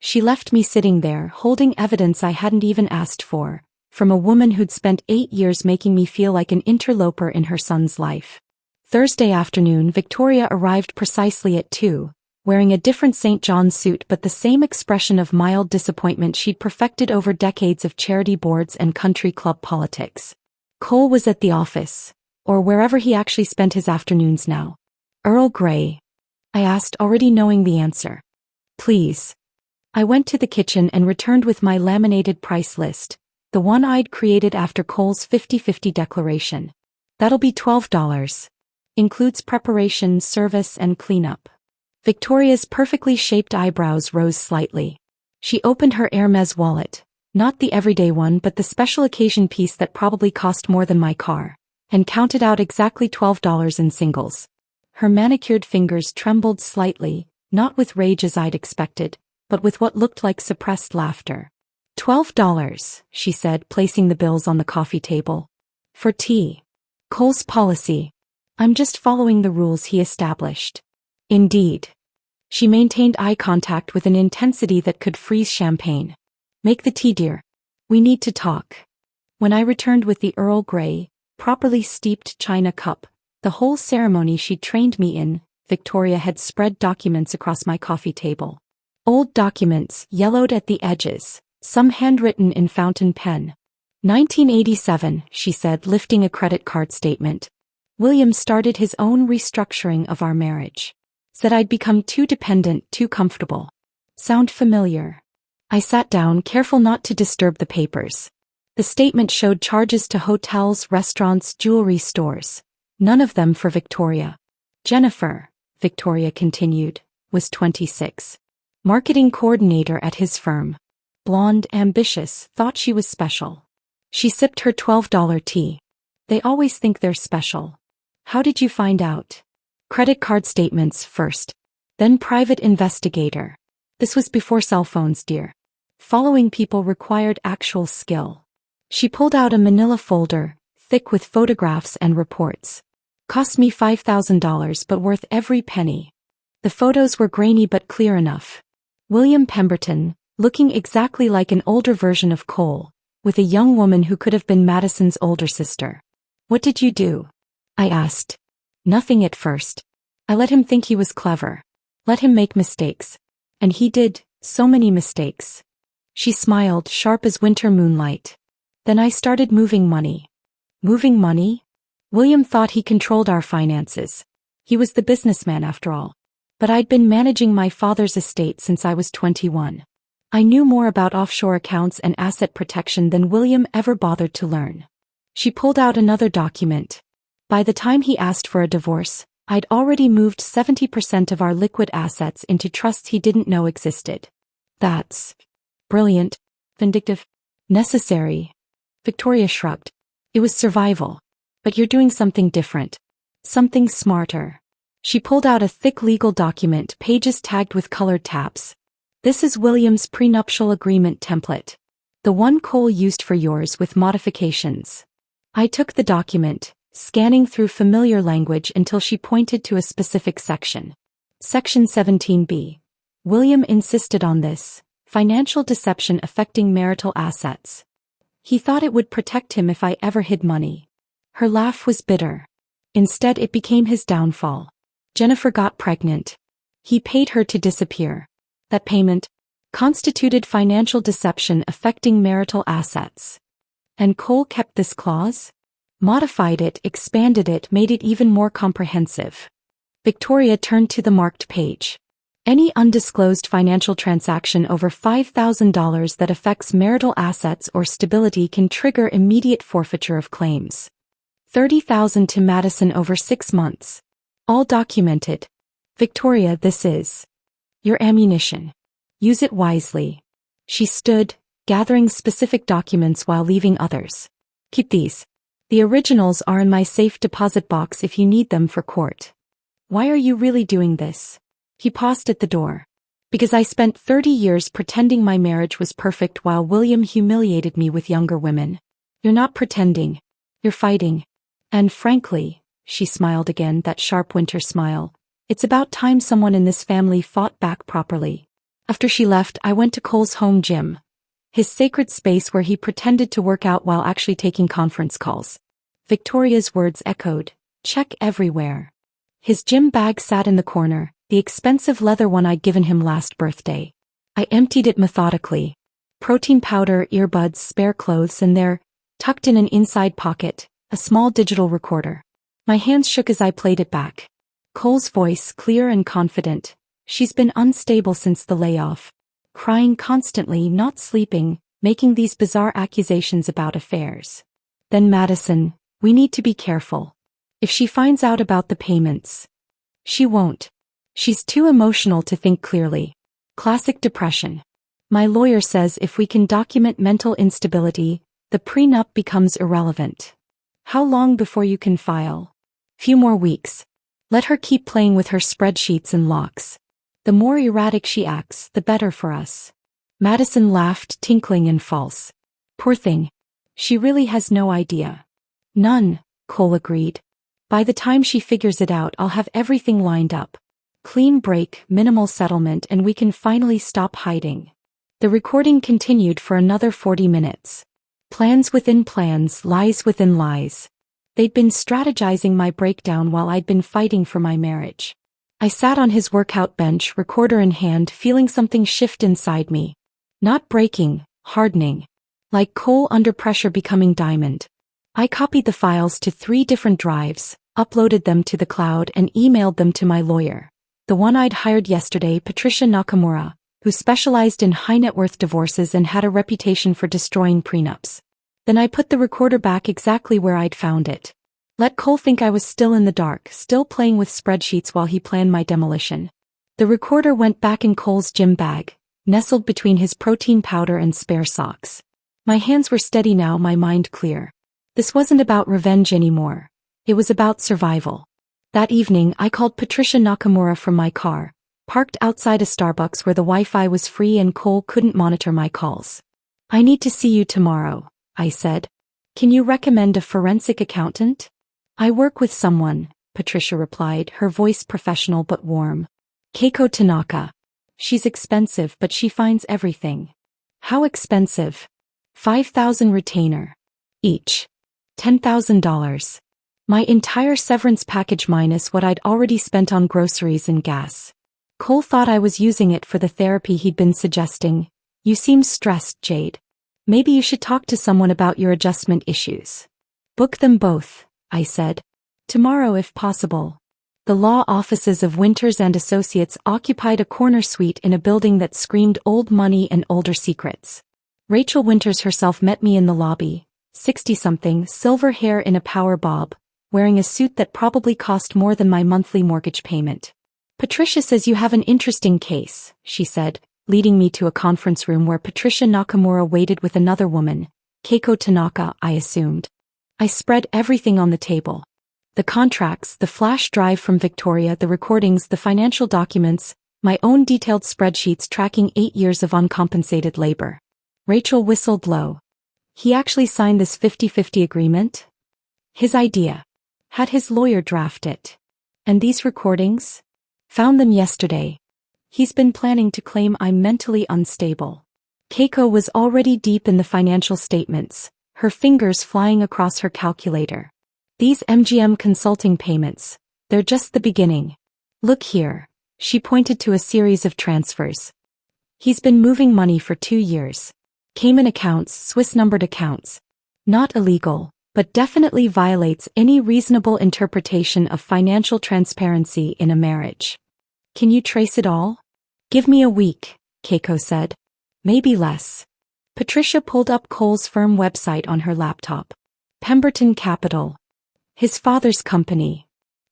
She left me sitting there, holding evidence I hadn't even asked for, from a woman who'd spent 8 years making me feel like an interloper in her son's life. Thursday afternoon, Victoria arrived precisely at 2, wearing a different St. John's suit but the same expression of mild disappointment she'd perfected over decades of charity boards and country club politics. Cole was at the office, or wherever he actually spent his afternoons now. "Earl Grey?" I asked, already knowing the answer. "Please." I went to the kitchen and returned with my laminated price list, the one I'd created after Cole's 50-50 declaration. "That'll be $12. Includes preparation, service, and cleanup." Victoria's perfectly shaped eyebrows rose slightly. She opened her Hermes wallet, not the everyday one but the special occasion piece that probably cost more than my car, and counted out exactly $12 in singles. Her manicured fingers trembled slightly, not with rage as I'd expected, but with what looked like suppressed laughter. $12, she said, placing the bills on the coffee table. "For tea." "Cole's policy. I'm just following the rules he established." "Indeed." She maintained eye contact with an intensity that could freeze champagne. "Make the tea, dear. We need to talk." When I returned with the Earl Grey, properly steeped china cup, the whole ceremony she'd trained me in, Victoria had spread documents across my coffee table. Old documents, yellowed at the edges, some handwritten in fountain pen. 1987, she said, lifting a credit card statement. "William started his own restructuring of our marriage. Said I'd become too dependent, too comfortable." Sound familiar? I sat down, careful not to disturb the papers. The statement showed charges to hotels, restaurants, jewelry stores. None of them for Victoria. Jennifer, Victoria continued, was 26. Marketing coordinator at his firm. Blonde, ambitious, thought she was special. She sipped her $12 tea. "They always think they're special." "How did you find out?" "Credit card statements first. Then private investigator." This was before cell phones, dear. Following people required actual skill. She pulled out a manila folder, thick with photographs and reports. "Cost me $5,000 but worth every penny." The photos were grainy but clear enough. William Pemberton, looking exactly like an older version of Cole, with a young woman who could have been Madison's older sister. "What did you do?" I asked. "Nothing at first. I let him think he was clever. Let him make mistakes. And he did, so many mistakes." She smiled, sharp as winter moonlight. "Then I started moving money." "Moving money?" William thought he controlled our finances. He was the businessman after all. But I'd been managing my father's estate since I was 21. I knew more about offshore accounts and asset protection than William ever bothered to learn. She pulled out another document. By the time he asked for a divorce, I'd already moved 70% of our liquid assets into trusts he didn't know existed. "That's brilliant, vindictive, necessary." Victoria shrugged. "It was survival. But you're doing something different. Something smarter." She pulled out a thick legal document, pages tagged with colored tabs. "This is William's prenuptial agreement template. The one Cole used for yours with modifications." I took the document, scanning through familiar language until she pointed to a specific section. Section 17B. William insisted on this: financial deception affecting marital assets. He thought it would protect him if I ever hid money. Her laugh was bitter. Instead, it became his downfall. Jennifer got pregnant. He paid her to disappear. That payment constituted financial deception affecting marital assets. And Cole kept this clause? Modified it, expanded it, made it even more comprehensive. Victoria turned to the marked page. Any undisclosed financial transaction over $5,000 that affects marital assets or stability can trigger immediate forfeiture of claims. $30,000 to Madison over 6 months. All documented. "Victoria, this is your ammunition. Use it wisely." She stood, gathering specific documents while leaving others. Keep these. The originals are in my safe deposit box if you need them for court. Why are you really doing this? He paused at the door. Because I spent 30 years pretending my marriage was perfect while William humiliated me with younger women. You're not pretending. You're fighting. And frankly, she smiled again, that sharp winter smile, it's about time someone in this family fought back properly. After she left, I went to Cole's home gym. His sacred space where he pretended to work out while actually taking conference calls. Victoria's words echoed, check everywhere. His gym bag sat in the corner, the expensive leather one I'd given him last birthday. I emptied it methodically. Protein powder, earbuds, spare clothes, and there, tucked in an inside pocket, a small digital recorder. My hands shook as I played it back. Cole's voice, clear and confident. She's been unstable since the layoff. Crying constantly, not sleeping, making these bizarre accusations about affairs. Then Madison, we need to be careful. If she finds out about the payments. She won't. She's too emotional to think clearly. Classic depression. My lawyer says if we can document mental instability, the prenup becomes irrelevant. How long before you can file? Few more weeks. Let her keep playing with her spreadsheets and locks. The more erratic she acts, the better for us. Madison laughed, tinkling and false. Poor thing. She really has no idea. None, Cole agreed. By the time she figures it out, I'll have everything lined up. Clean break, minimal settlement, and we can finally stop hiding. The recording continued for another 40 minutes. Plans within plans, lies within lies. They'd been strategizing my breakdown while I'd been fighting for my marriage. I sat on his workout bench, recorder in hand, feeling something shift inside me. Not breaking, hardening. Like coal under pressure becoming diamond. I copied the files to 3 different drives, uploaded them to the cloud and emailed them to my lawyer. The one I'd hired yesterday, Patricia Nakamura, who specialized in high-net-worth divorces and had a reputation for destroying prenups. Then I put the recorder back exactly where I'd found it. Let Cole think I was still in the dark, still playing with spreadsheets while he planned my demolition. The recorder went back in Cole's gym bag, nestled between his protein powder and spare socks. My hands were steady now, my mind clear. This wasn't about revenge anymore. It was about survival. That evening, I called Patricia Nakamura from my car, parked outside a Starbucks where the Wi-Fi was free and Cole couldn't monitor my calls. I need to see you tomorrow, I said. Can you recommend a forensic accountant? I work with someone, Patricia replied, her voice professional but warm. Keiko Tanaka. She's expensive but she finds everything. How expensive? $5,000 retainer. Each. $10,000. My entire severance package minus what I'd already spent on groceries and gas. Cole thought I was using it for the therapy he'd been suggesting. You seem stressed, Jade. Maybe you should talk to someone about your adjustment issues. Book them both, I said. Tomorrow if possible. The law offices of Winters and Associates occupied a corner suite in a building that screamed old money and older secrets. Rachel Winters herself met me in the lobby, 60-something, silver hair in a power bob, wearing a suit that probably cost more than my monthly mortgage payment. Patricia says you have an interesting case, she said, leading me to a conference room where Patricia Nakamura waited with another woman, Keiko Tanaka, I assumed. I spread everything on the table. The contracts, the flash drive from Victoria, the recordings, the financial documents, my own detailed spreadsheets tracking 8 years of uncompensated labor. Rachel whistled low. He actually signed this 50-50 agreement? His idea. Had his lawyer draft it. And these recordings? Found them yesterday. He's been planning to claim I'm mentally unstable. Keiko was already deep in the financial statements, her fingers flying across her calculator. These MGM consulting payments, they're just the beginning. Look here. She pointed to a series of transfers. He's been moving money for 2 years. Cayman accounts, Swiss-numbered accounts. Not illegal, but definitely violates any reasonable interpretation of financial transparency in a marriage. Can you trace it all? Give me a week, Keiko said. Maybe less. Patricia pulled up Cole's firm website on her laptop. Pemberton Capital. His father's company.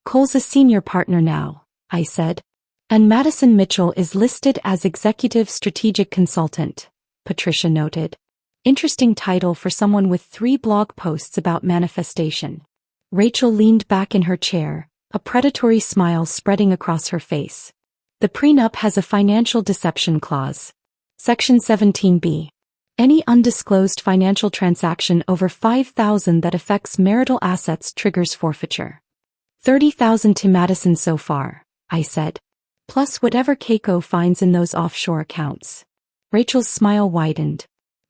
Cole's a senior partner now, I said. And Madison Mitchell is listed as executive strategic consultant. Patricia noted. Interesting title for someone with 3 blog posts about manifestation. Rachel leaned back in her chair, a predatory smile spreading across her face. The prenup has a financial deception clause. Section 17B. Any undisclosed financial transaction over $5,000 that affects marital assets triggers forfeiture. $30,000 to Madison so far, I said. Plus whatever Keiko finds in those offshore accounts. Rachel's smile widened.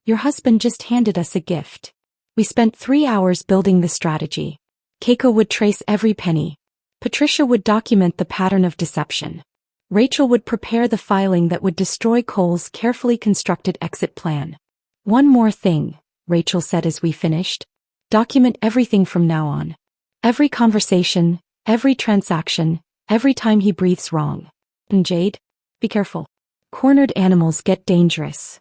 Your husband just handed us a gift. We spent 3 hours building the strategy. Keiko would trace every penny. Patricia would document the pattern of deception. Rachel would prepare the filing that would destroy Cole's carefully constructed exit plan. One more thing, Rachel said as we finished. Document everything from now on. Every conversation, every transaction, every time he breathes wrong. And Jade, be careful. Cornered animals get dangerous.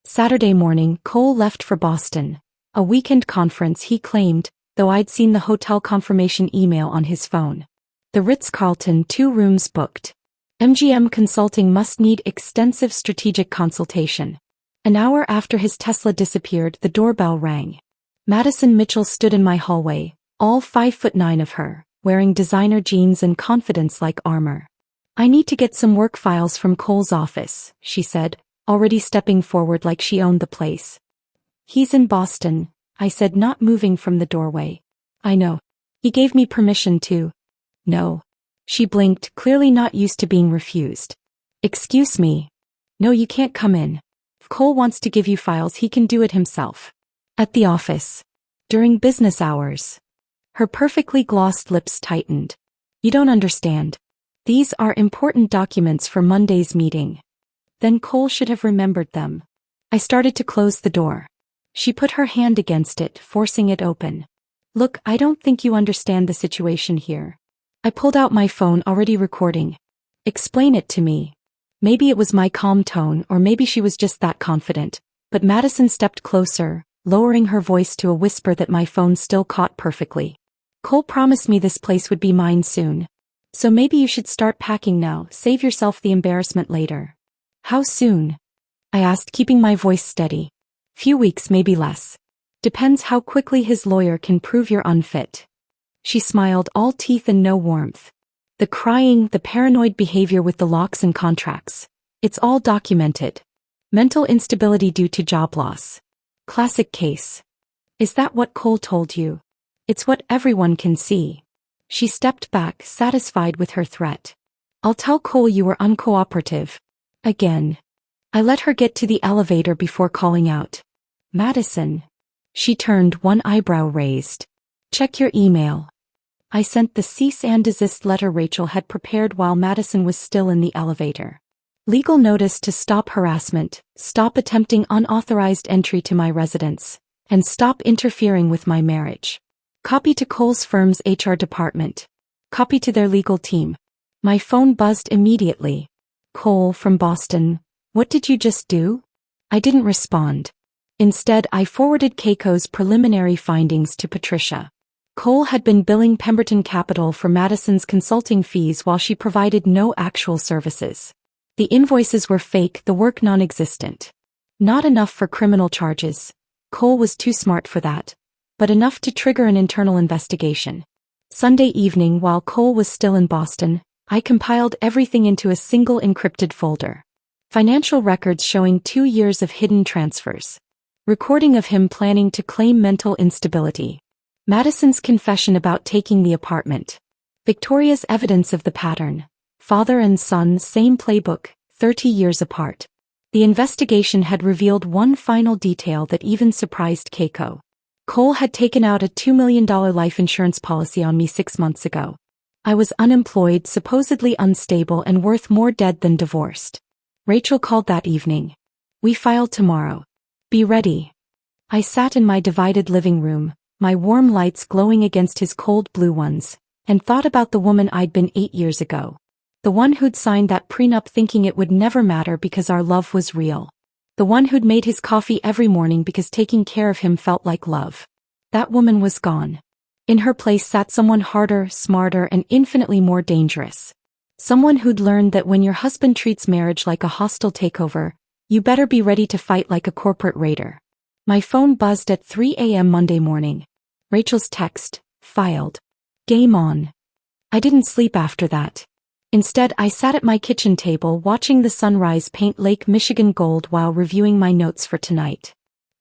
Saturday morning, Cole left for Boston. A weekend conference he claimed, though I'd seen the hotel confirmation email on his phone. The Ritz-Carlton, 2 rooms booked. MGM Consulting must need extensive strategic consultation. An hour after his Tesla disappeared, the doorbell rang. Madison Mitchell stood in my hallway, all 5'9" of her, wearing designer jeans and confidence like armor. I need to get some work files from Cole's office, she said, already stepping forward like she owned the place. He's in Boston, I said, not moving from the doorway. I know. He gave me permission to. No. She blinked, clearly not used to being refused. Excuse me. No, you can't come in. If Cole wants to give you files, he can do it himself. At the office. During business hours. Her perfectly glossed lips tightened. You don't understand. These are important documents for Monday's meeting. Then Cole should have remembered them. I started to close the door. She put her hand against it, forcing it open. Look, I don't think you understand the situation here. I pulled out my phone, already recording. Explain it to me. Maybe it was my calm tone, or maybe she was just that confident, but Madison stepped closer, lowering her voice to a whisper that my phone still caught perfectly. Cole promised me this place would be mine soon. So maybe you should start packing now, save yourself the embarrassment later. How soon? I asked, keeping my voice steady. Few weeks, maybe less. Depends how quickly his lawyer can prove you're unfit. She smiled, all teeth and no warmth. The crying, the paranoid behavior with the locks and contracts. It's all documented. Mental instability due to job loss. Classic case. Is that what Cole told you? It's what everyone can see. She stepped back, satisfied with her threat. I'll tell Cole you were uncooperative. Again. I let her get to the elevator before calling out. Madison. She turned, one eyebrow raised. Check your email. I sent the cease and desist letter Rachel had prepared while Madison was still in the elevator. Legal notice to stop harassment, stop attempting unauthorized entry to my residence, and stop interfering with my marriage. Copy to Cole's firm's HR department. Copy to their legal team. My phone buzzed immediately. Cole from Boston, what did you just do? I didn't respond. Instead, I forwarded Keiko's preliminary findings to Patricia. Cole had been billing Pemberton Capital for Madison's consulting fees while she provided no actual services. The invoices were fake, the work non-existent. Not enough for criminal charges. Cole was too smart for that. But enough to trigger an internal investigation. Sunday evening, while Cole was still in Boston, I compiled everything into a single encrypted folder. Financial records showing 2 years of hidden transfers. Recording of him planning to claim mental instability. Madison's confession about taking the apartment. Victoria's evidence of the pattern. Father and son, same playbook, 30 years apart. The investigation had revealed one final detail that even surprised Keiko. Cole had taken out a $2 million life insurance policy on me 6 months ago. I was unemployed, supposedly unstable, and worth more dead than divorced. Rachel called that evening. We file tomorrow. Be ready. I sat in my divided living room, my warm lights glowing against his cold blue ones, and thought about the woman I'd been 8 years ago. The one who'd signed that prenup thinking it would never matter because our love was real. The one who'd made his coffee every morning because taking care of him felt like love. That woman was gone. In her place sat someone harder, smarter, and infinitely more dangerous. Someone who'd learned that when your husband treats marriage like a hostile takeover, You better be ready to fight like a corporate raider. My phone buzzed at 3 a.m. Monday morning. Rachel's text, filed. Game on. I didn't sleep after that. Instead, I sat at my kitchen table watching the sunrise paint Lake Michigan gold while reviewing my notes for tonight.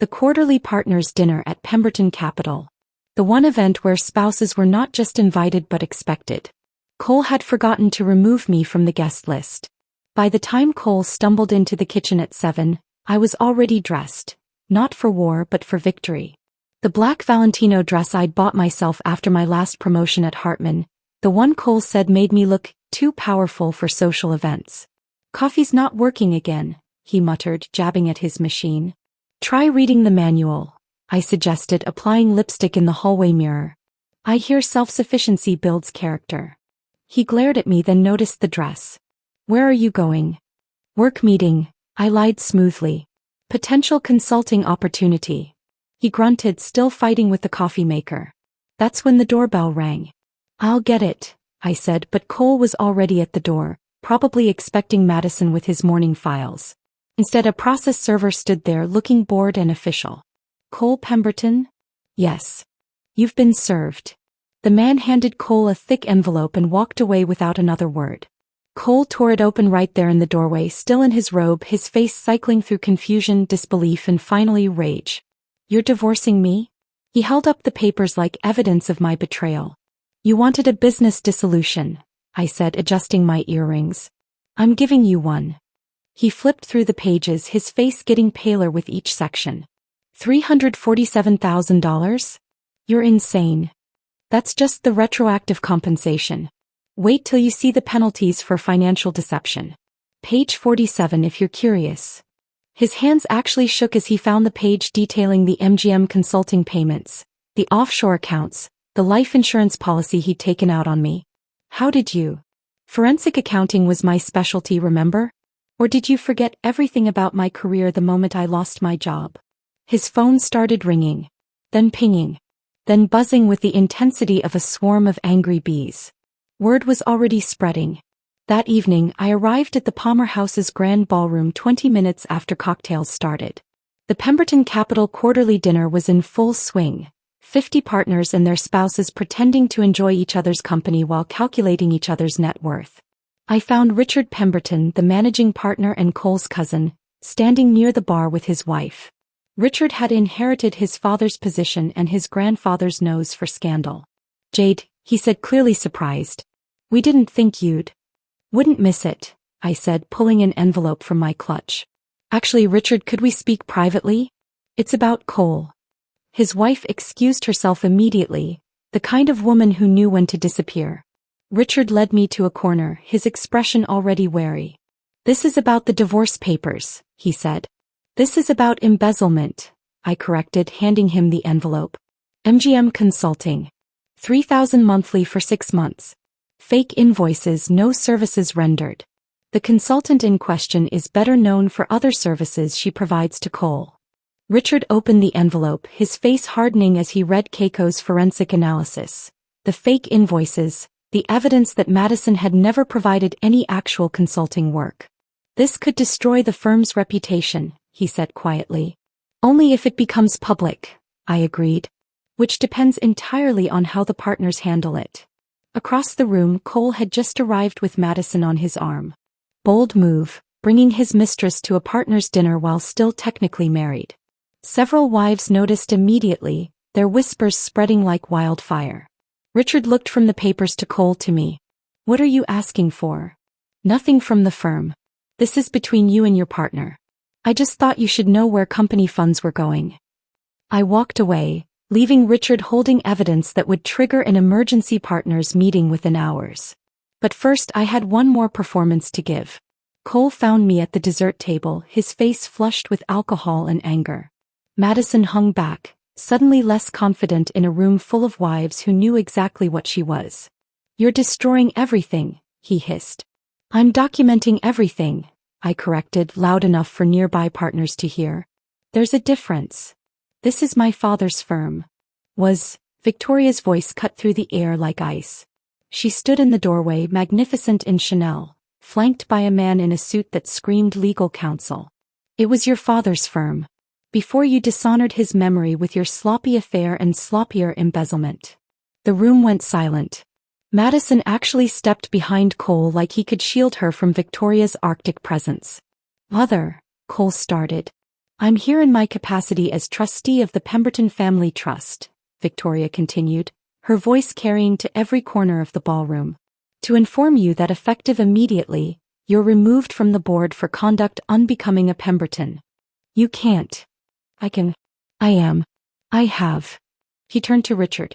The quarterly partners' dinner at Pemberton Capital. The one event where spouses were not just invited but expected. Cole had forgotten to remove me from the guest list. By the time Cole stumbled into the kitchen at 7, I was already dressed. Not for war but for victory. The black Valentino dress I'd bought myself after my last promotion at Hartman, the one Cole said made me look too powerful for social events. Coffee's not working again, he muttered, jabbing at his machine. Try reading the manual, I suggested, applying lipstick in the hallway mirror. I hear self-sufficiency builds character. He glared at me, then noticed the dress. Where are you going? Work meeting, I lied smoothly. Potential consulting opportunity. He grunted, still fighting with the coffee maker. That's when the doorbell rang. I'll get it, I said, but Cole was already at the door, probably expecting Madison with his morning files. Instead, a process server stood there looking bored and official. Cole Pemberton? Yes. You've been served. The man handed Cole a thick envelope and walked away without another word. Cole tore it open right there in the doorway, still in his robe, his face cycling through confusion, disbelief, and finally rage. You're divorcing me? He held up the papers like evidence of my betrayal. You wanted a business dissolution, I said, adjusting my earrings. I'm giving you one. He flipped through the pages, his face getting paler with each section. $347,000? You're insane. That's just the retroactive compensation. Wait till you see the penalties for financial deception. Page 47 if you're curious. His hands actually shook as he found the page detailing the MGM consulting payments, the offshore accounts, the life insurance policy he'd taken out on me. How did you? Forensic accounting was my specialty, remember? Or did you forget everything about my career the moment I lost my job? His phone started ringing, then pinging, then buzzing with the intensity of a swarm of angry bees. Word was already spreading. That evening, I arrived at the Palmer House's grand ballroom 20 minutes after cocktails started. The Pemberton Capital quarterly dinner was in full swing, 50 partners and their spouses pretending to enjoy each other's company while calculating each other's net worth. I found Richard Pemberton, the managing partner and Cole's cousin, standing near the bar with his wife. Richard had inherited his father's position and his grandfather's nose for scandal. Jade, he said, clearly surprised. We didn't think wouldn't miss it, I said, pulling an envelope from my clutch. Actually, Richard, could we speak privately? It's about Cole. His wife excused herself immediately, the kind of woman who knew when to disappear. Richard led me to a corner, his expression already wary. This is about the divorce papers, he said. This is about embezzlement, I corrected, handing him the envelope. MGM Consulting. $3,000 monthly for 6 months. Fake invoices, no services rendered. The consultant in question is better known for other services she provides to Cole. Richard opened the envelope, his face hardening as he read Keiko's forensic analysis. The fake invoices, the evidence that Madison had never provided any actual consulting work. This could destroy the firm's reputation, he said quietly. Only if it becomes public, I agreed. Which depends entirely on how the partners handle it. Across the room, Cole had just arrived with Madison on his arm. Bold move, bringing his mistress to a partner's dinner while still technically married. Several wives noticed immediately, their whispers spreading like wildfire. Richard looked from the papers to Cole to me. What are you asking for? Nothing from the firm. This is between you and your partner. I just thought you should know where company funds were going. I walked away, leaving Richard holding evidence that would trigger an emergency partners meeting within hours. But first I had one more performance to give. Cole found me at the dessert table, his face flushed with alcohol and anger. Madison hung back, suddenly less confident in a room full of wives who knew exactly what she was. You're destroying everything, he hissed. I'm documenting everything, I corrected, loud enough for nearby partners to hear. There's a difference. This is my father's firm. Victoria's voice cut through the air like ice. She stood in the doorway, magnificent in Chanel, flanked by a man in a suit that screamed legal counsel. It was your father's firm. Before you dishonored his memory with your sloppy affair and sloppier embezzlement. The room went silent. Madison actually stepped behind Cole like he could shield her from Victoria's Arctic presence. Mother, Cole started. I'm here in my capacity as trustee of the Pemberton Family Trust, Victoria continued, her voice carrying to every corner of the ballroom. To inform you that effective immediately, you're removed from the board for conduct unbecoming a Pemberton. You can't. I can. I am. I have. He turned to Richard.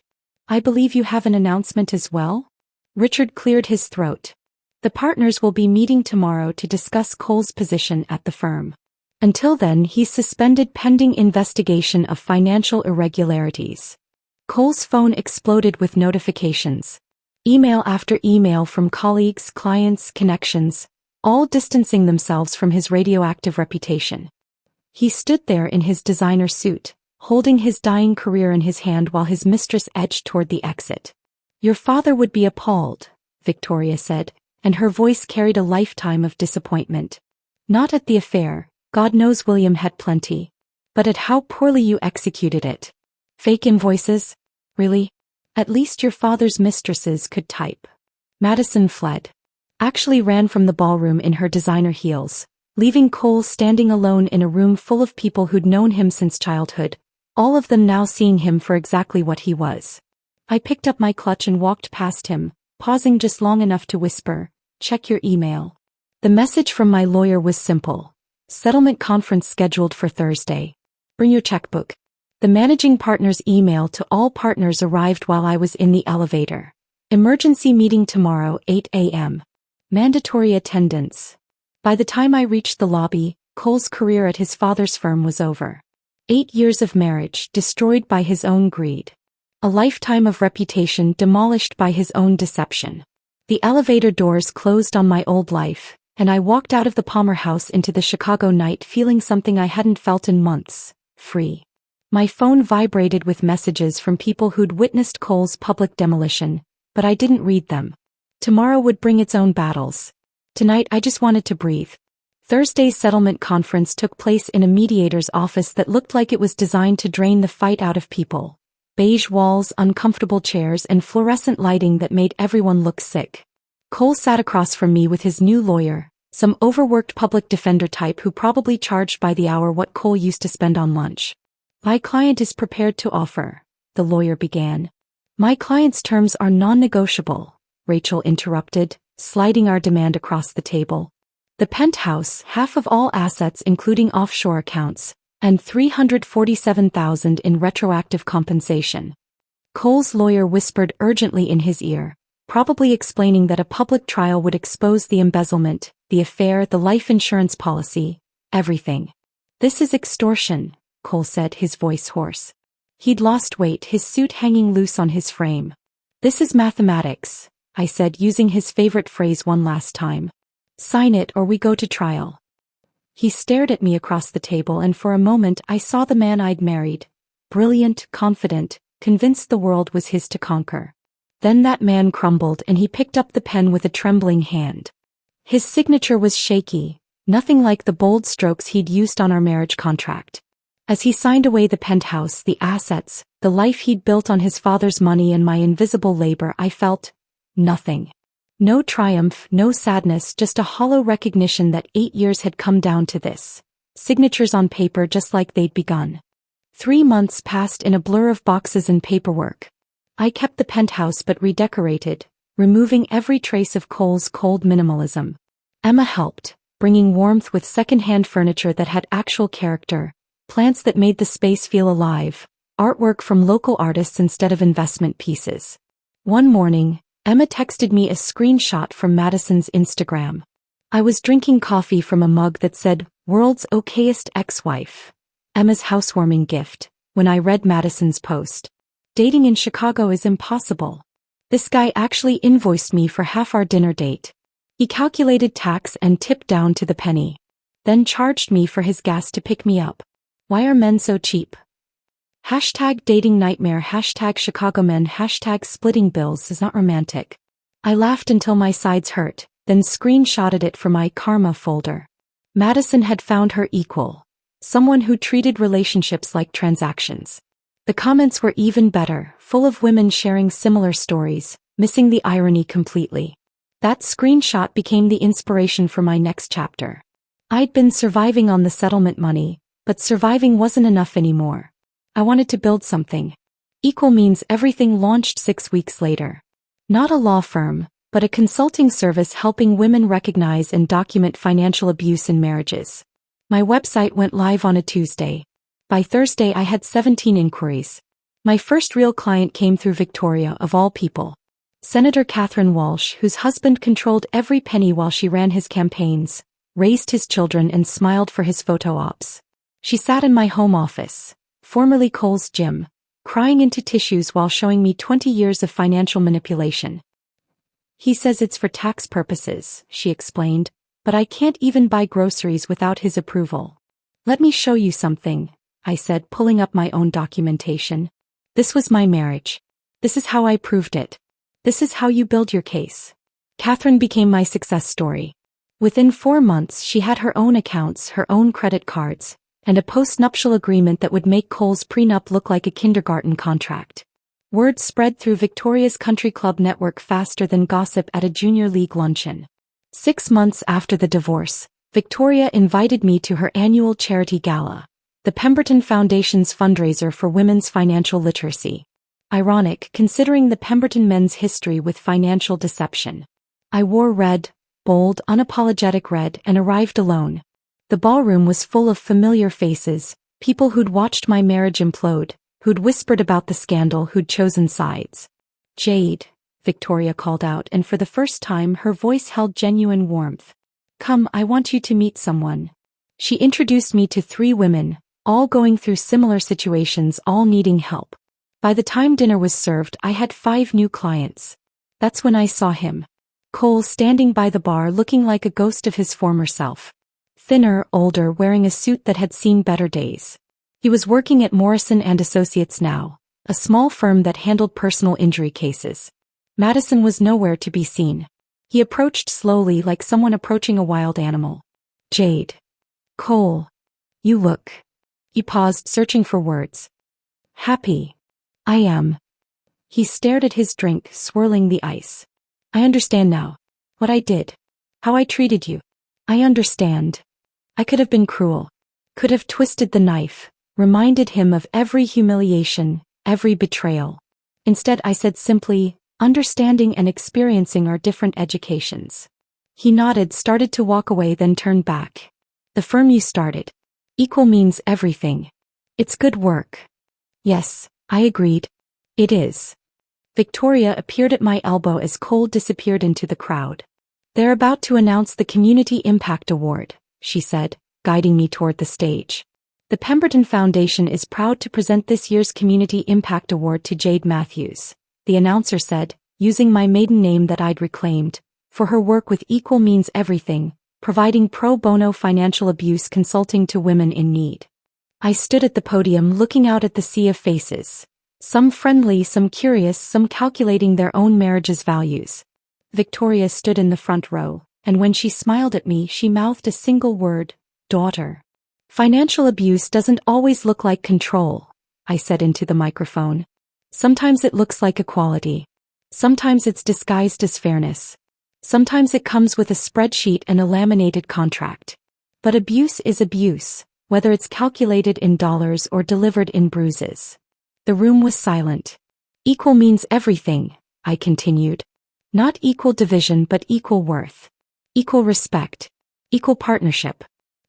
I believe you have an announcement as well? Richard cleared his throat. The partners will be meeting tomorrow to discuss Cole's position at the firm. Until then, he's suspended pending investigation of financial irregularities. Cole's phone exploded with notifications. Email after email from colleagues, clients, connections, all distancing themselves from his radioactive reputation. He stood there in his designer suit, holding his dying career in his hand while his mistress edged toward the exit. Your father would be appalled, Victoria said, and her voice carried a lifetime of disappointment. Not at the affair, God knows William had plenty, but at how poorly you executed it. Fake invoices? Really? At least your father's mistresses could type. Madison fled. Actually ran from the ballroom in her designer heels, leaving Cole standing alone in a room full of people who'd known him since childhood, all of them now seeing him for exactly what he was. I picked up my clutch and walked past him, pausing just long enough to whisper, check your email. The message from my lawyer was simple. Settlement conference scheduled for Thursday. Bring your checkbook. The managing partner's email to all partners arrived while I was in the elevator. Emergency meeting tomorrow, 8 a.m. Mandatory attendance. By the time I reached the lobby, Cole's career at his father's firm was over. 8 years of marriage destroyed by his own greed. A lifetime of reputation demolished by his own deception. The elevator doors closed on my old life, and I walked out of the Palmer House into the Chicago night feeling something I hadn't felt in months, free. My phone vibrated with messages from people who'd witnessed Cole's public demolition, but I didn't read them. Tomorrow would bring its own battles. Tonight I just wanted to breathe. Thursday's settlement conference took place in a mediator's office that looked like it was designed to drain the fight out of people. Beige walls, uncomfortable chairs, and fluorescent lighting that made everyone look sick. Cole sat across from me with his new lawyer, some overworked public defender type who probably charged by the hour what Cole used to spend on lunch. My client is prepared to offer, the lawyer began. My client's terms are non-negotiable, Rachel interrupted, sliding our demand across the table. The penthouse, half of all assets including offshore accounts, and $347,000 in retroactive compensation. Cole's lawyer whispered urgently in his ear, probably explaining that a public trial would expose the embezzlement, the affair, the life insurance policy, everything. This is extortion, Cole said, his voice hoarse. He'd lost weight, his suit hanging loose on his frame. This is mathematics, I said, using his favorite phrase one last time. Sign it or we go to trial. He stared at me across the table, and for a moment I saw the man I'd married. Brilliant, confident, convinced the world was his to conquer. Then that man crumbled and he picked up the pen with a trembling hand. His signature was shaky, nothing like the bold strokes he'd used on our marriage contract. As he signed away the penthouse, the assets, the life he'd built on his father's money and my invisible labor, I felt nothing. No triumph, no sadness, just a hollow recognition that 8 years had come down to this. Signatures on paper just like they'd begun. 3 months passed in a blur of boxes and paperwork. I kept the penthouse but redecorated, removing every trace of Cole's cold minimalism. Emma helped, bringing warmth with second-hand furniture that had actual character, plants that made the space feel alive, artwork from local artists instead of investment pieces. One morning, Emma texted me a screenshot from Madison's Instagram. I was drinking coffee from a mug that said, "World's okayest ex-wife." Emma's housewarming gift, when I read Madison's post. Dating in Chicago is impossible. This guy actually invoiced me for half our dinner date. He calculated tax and tip down to the penny. Then charged me for his gas to pick me up. Why are men so cheap? Hashtag dating nightmare, hashtag Chicago men, hashtag splitting bills is not romantic. I laughed until my sides hurt, then screenshotted it for my karma folder. Madison had found her equal. Someone who treated relationships like transactions. The comments were even better, full of women sharing similar stories, missing the irony completely. That screenshot became the inspiration for my next chapter. I'd been surviving on the settlement money, but surviving wasn't enough anymore. I wanted to build something. Equal Means Everything launched 6 weeks later. Not a law firm, but a consulting service helping women recognize and document financial abuse in marriages. My website went live on a Tuesday. By Thursday I had 17 inquiries. My first real client came through Victoria, of all people. Senator Catherine Walsh, whose husband controlled every penny while she ran his campaigns, raised his children and smiled for his photo ops. She sat in my home office, formerly Cole's gym, crying into tissues while showing me 20 years of financial manipulation. He says it's for tax purposes, she explained, but I can't even buy groceries without his approval. Let me show you something, I said, pulling up my own documentation. This was my marriage. This is how I proved it. This is how you build your case. Catherine became my success story. Within 4 months she had her own accounts, her own credit cards, and a post-nuptial agreement that would make Cole's prenup look like a kindergarten contract. Word spread through Victoria's country club network faster than gossip at a junior league luncheon. 6 months after the divorce, Victoria invited me to her annual charity gala, the Pemberton Foundation's fundraiser for women's financial literacy. Ironic, considering the Pemberton men's history with financial deception. I wore red, bold, unapologetic red, and arrived alone. The ballroom was full of familiar faces, people who'd watched my marriage implode, who'd whispered about the scandal, who'd chosen sides. Jade, Victoria called out, and for the first time her voice held genuine warmth. Come, I want you to meet someone. She introduced me to 3 women, all going through similar situations, all needing help. By the time dinner was served, I had 5 new clients. That's when I saw him. Cole standing by the bar looking like a ghost of his former self. Thinner, older, wearing a suit that had seen better days. He was working at Morrison & Associates now, a small firm that handled personal injury cases. Madison was nowhere to be seen. He approached slowly, like someone approaching a wild animal. Jade. Cole. You look. He paused, searching for words. Happy. I am. He stared at his drink, swirling the ice. I understand now. What I did. How I treated you. I understand. I could have been cruel. Could have twisted the knife, reminded him of every humiliation, every betrayal. Instead I said simply, understanding and experiencing are different educations. He nodded, started to walk away, then turned back. The firm you started. Equal Means Everything. It's good work. Yes, I agreed. It is. Victoria appeared at my elbow as Cole disappeared into the crowd. They're about to announce the Community Impact Award, she said, guiding me toward the stage. The Pemberton Foundation is proud to present this year's Community Impact Award to Jade Matthews, the announcer said, using my maiden name that I'd reclaimed, for her work with Equal Means Everything, providing pro bono financial abuse consulting to women in need. I stood at the podium looking out at the sea of faces. Some friendly, some curious, some calculating their own marriage's values. Victoria stood in the front row, and when she smiled at me she mouthed a single word, daughter. Financial abuse doesn't always look like control, I said into the microphone. Sometimes it looks like equality. Sometimes it's disguised as fairness. Sometimes it comes with a spreadsheet and a laminated contract. But abuse is abuse, whether it's calculated in dollars or delivered in bruises. The room was silent. Equal means everything, I continued. Not equal division but equal worth. Equal respect. Equal partnership.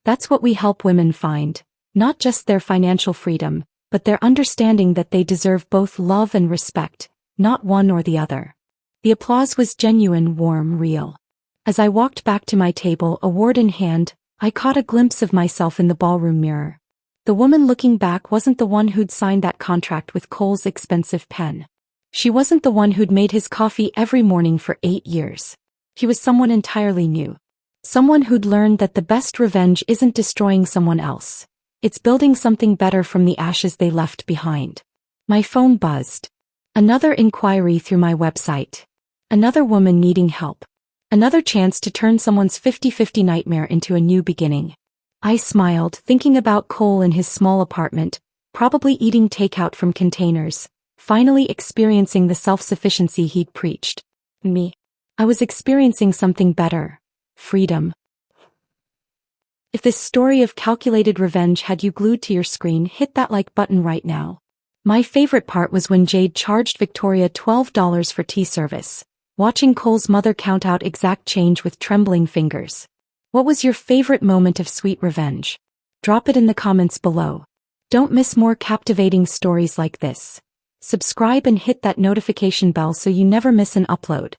That's what we help women find, not just their financial freedom, but their understanding that they deserve both love and respect, not one or the other. The applause was genuine, warm, real. As I walked back to my table, award in hand, I caught a glimpse of myself in the ballroom mirror. The woman looking back wasn't the one who'd signed that contract with Cole's expensive pen. She wasn't the one who'd made his coffee every morning for 8 years. She was someone entirely new. Someone who'd learned that the best revenge isn't destroying someone else. It's building something better from the ashes they left behind. My phone buzzed. Another inquiry through my website. Another woman needing help. Another chance to turn someone's 50-50 nightmare into a new beginning. I smiled, thinking about Cole in his small apartment, probably eating takeout from containers, finally experiencing the self-sufficiency he'd preached. Me. I was experiencing something better. Freedom. If this story of calculated revenge had you glued to your screen, hit that like button right now. My favorite part was when Jade charged Victoria $12 for tea service, watching Cole's mother count out exact change with trembling fingers. What was your favorite moment of sweet revenge? Drop it in the comments below. Don't miss more captivating stories like this. Subscribe and hit that notification bell so you never miss an upload.